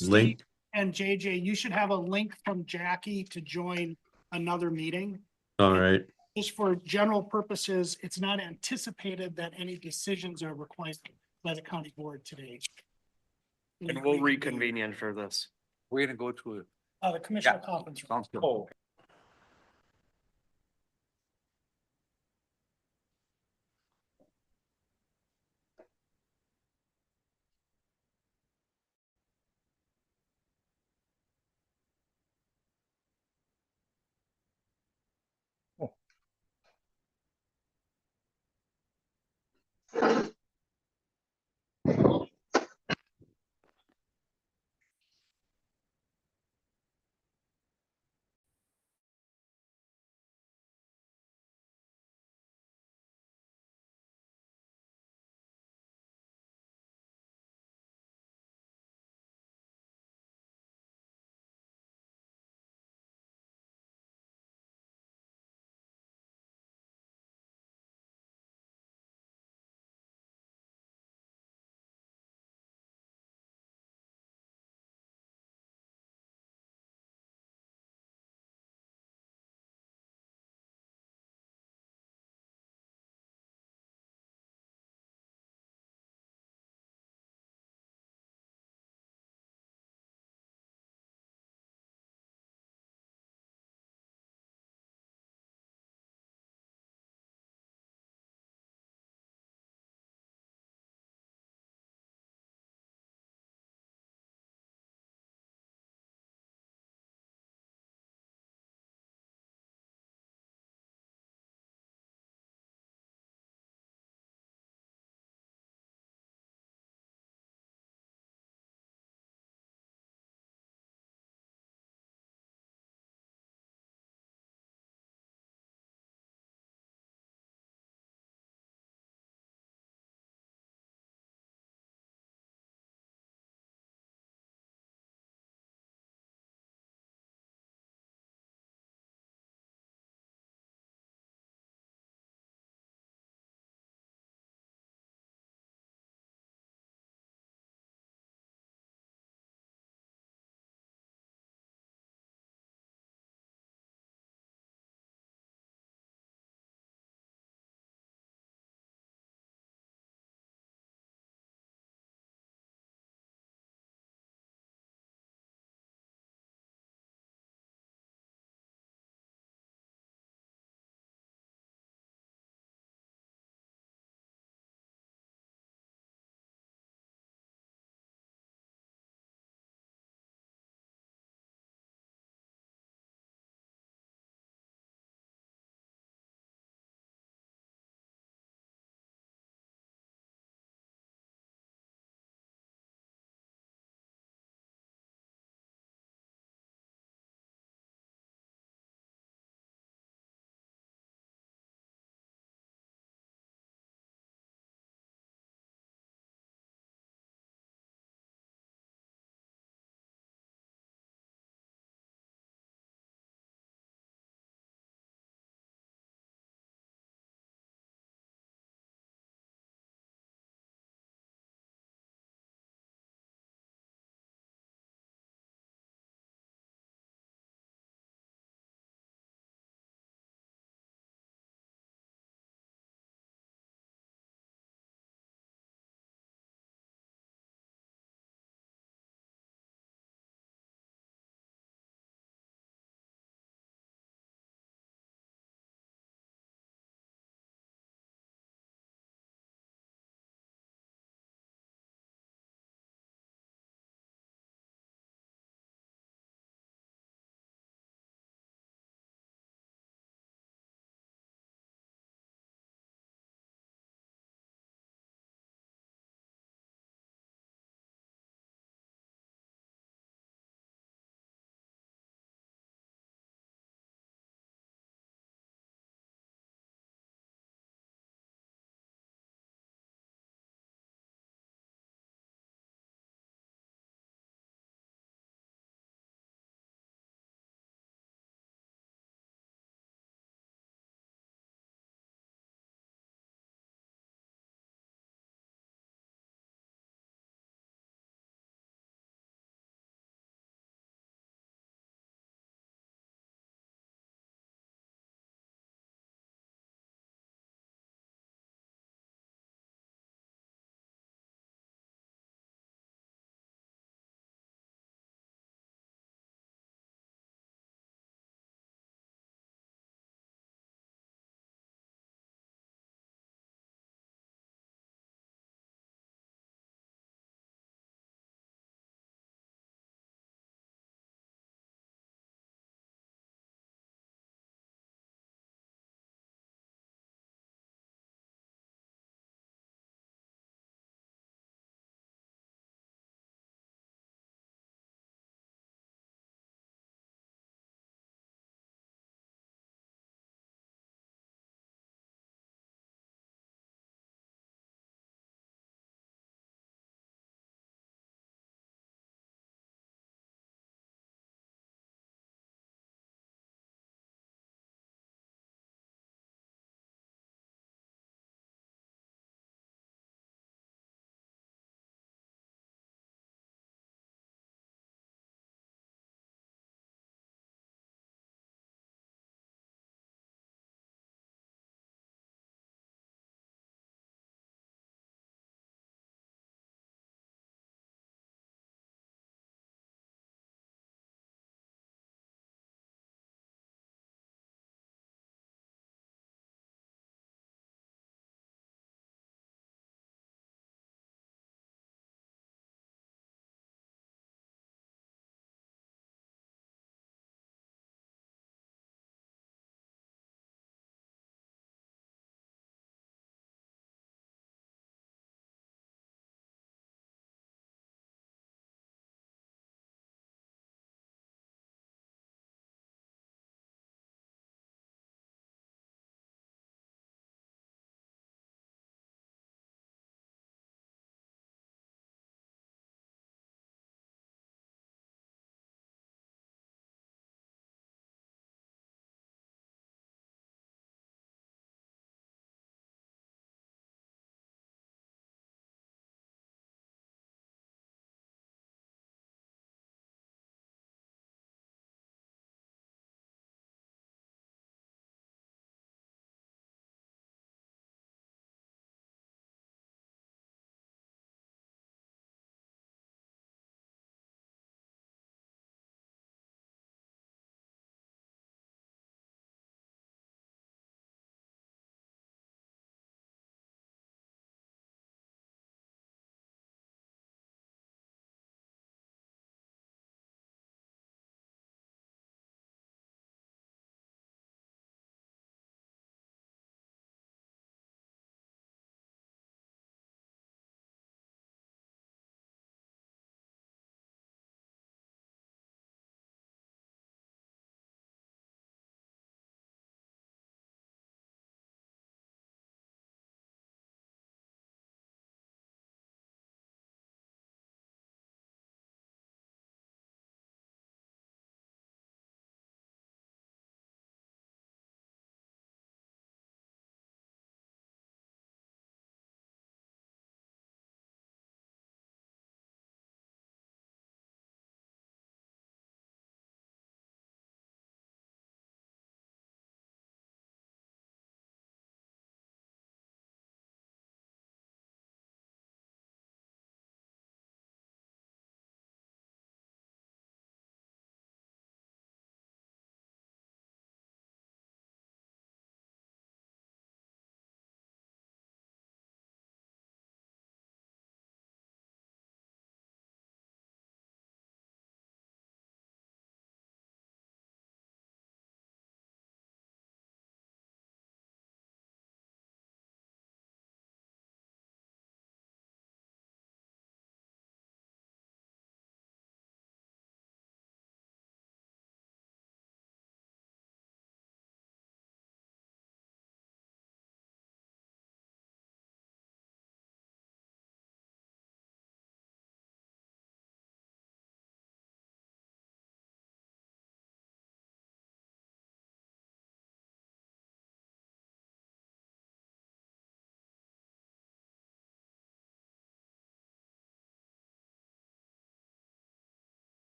link? Steve and JJ, you should have a link from Jackie to join another meeting. All right, Just for general purposes, it's not anticipated that any decisions are required by the county board today. And we'll reconvene after this. We're gonna go to The commissioner conference room. Sounds good.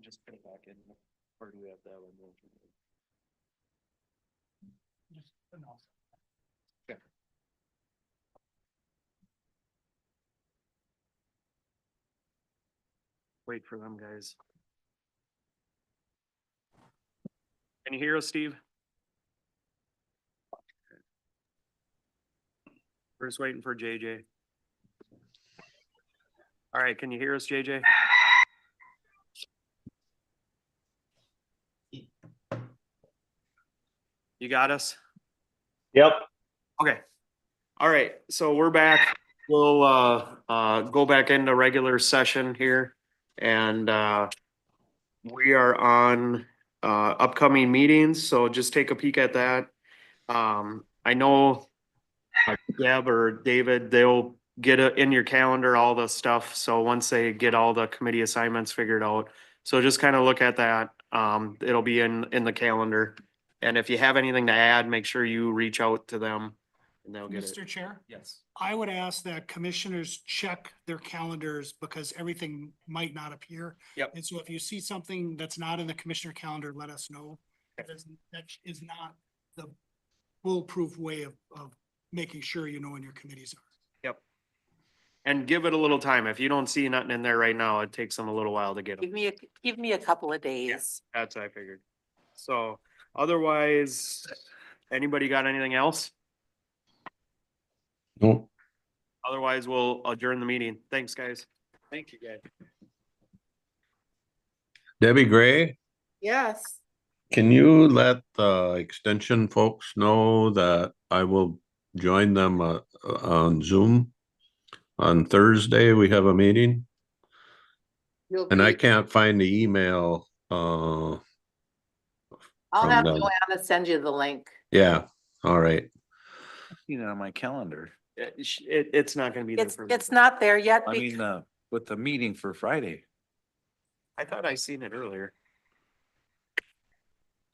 Just put it back in, or do we have that one? Wait for them, guys. Can you hear us, Steve? We're just waiting for JJ. All right, can you hear us, JJ? You got us? Yep. Okay. All right, so we're back. We'll go back into regular session here and we are on upcoming meetings, so just take a peek at that. I know Deb or David, they'll get it in your calendar, all the stuff. So once they get all the committee assignments figured out, so just kind of look at that. It'll be in the calendar. And if you have anything to add, make sure you reach out to them and they'll get it. Mr. Chair, Yes. I would ask that commissioners check their calendars because everything might not appear. Yep. And so if you see something that's not in the commissioner calendar, let us know. That is not the foolproof way of making sure you know when your committees are. Yep. And give it a little time. If you don't see nothing in there right now, it takes them a little while to get them. Give me a couple of days. That's what I figured. So otherwise, anybody got anything else? Nope. Otherwise, we'll adjourn the meeting. Thanks, guys. Thank you, guys. Debbie Gray, Yes. can you let the extension folks know that I will join them on Zoom? On Thursday, we have a meeting and I can't find the email. I'll from have them. Joanna send you the link. Yeah, all right. You know, on my calendar. It's not gonna be there. It's not there yet. I mean, with the meeting for Friday. I thought I seen it earlier.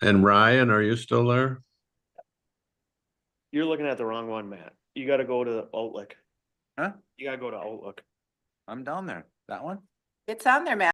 And Ryan, are you still there? You're looking at the wrong one, Matt. You gotta go to Outlook. Huh? You gotta go to Outlook. I'm down there. That one? It's on there, Matt.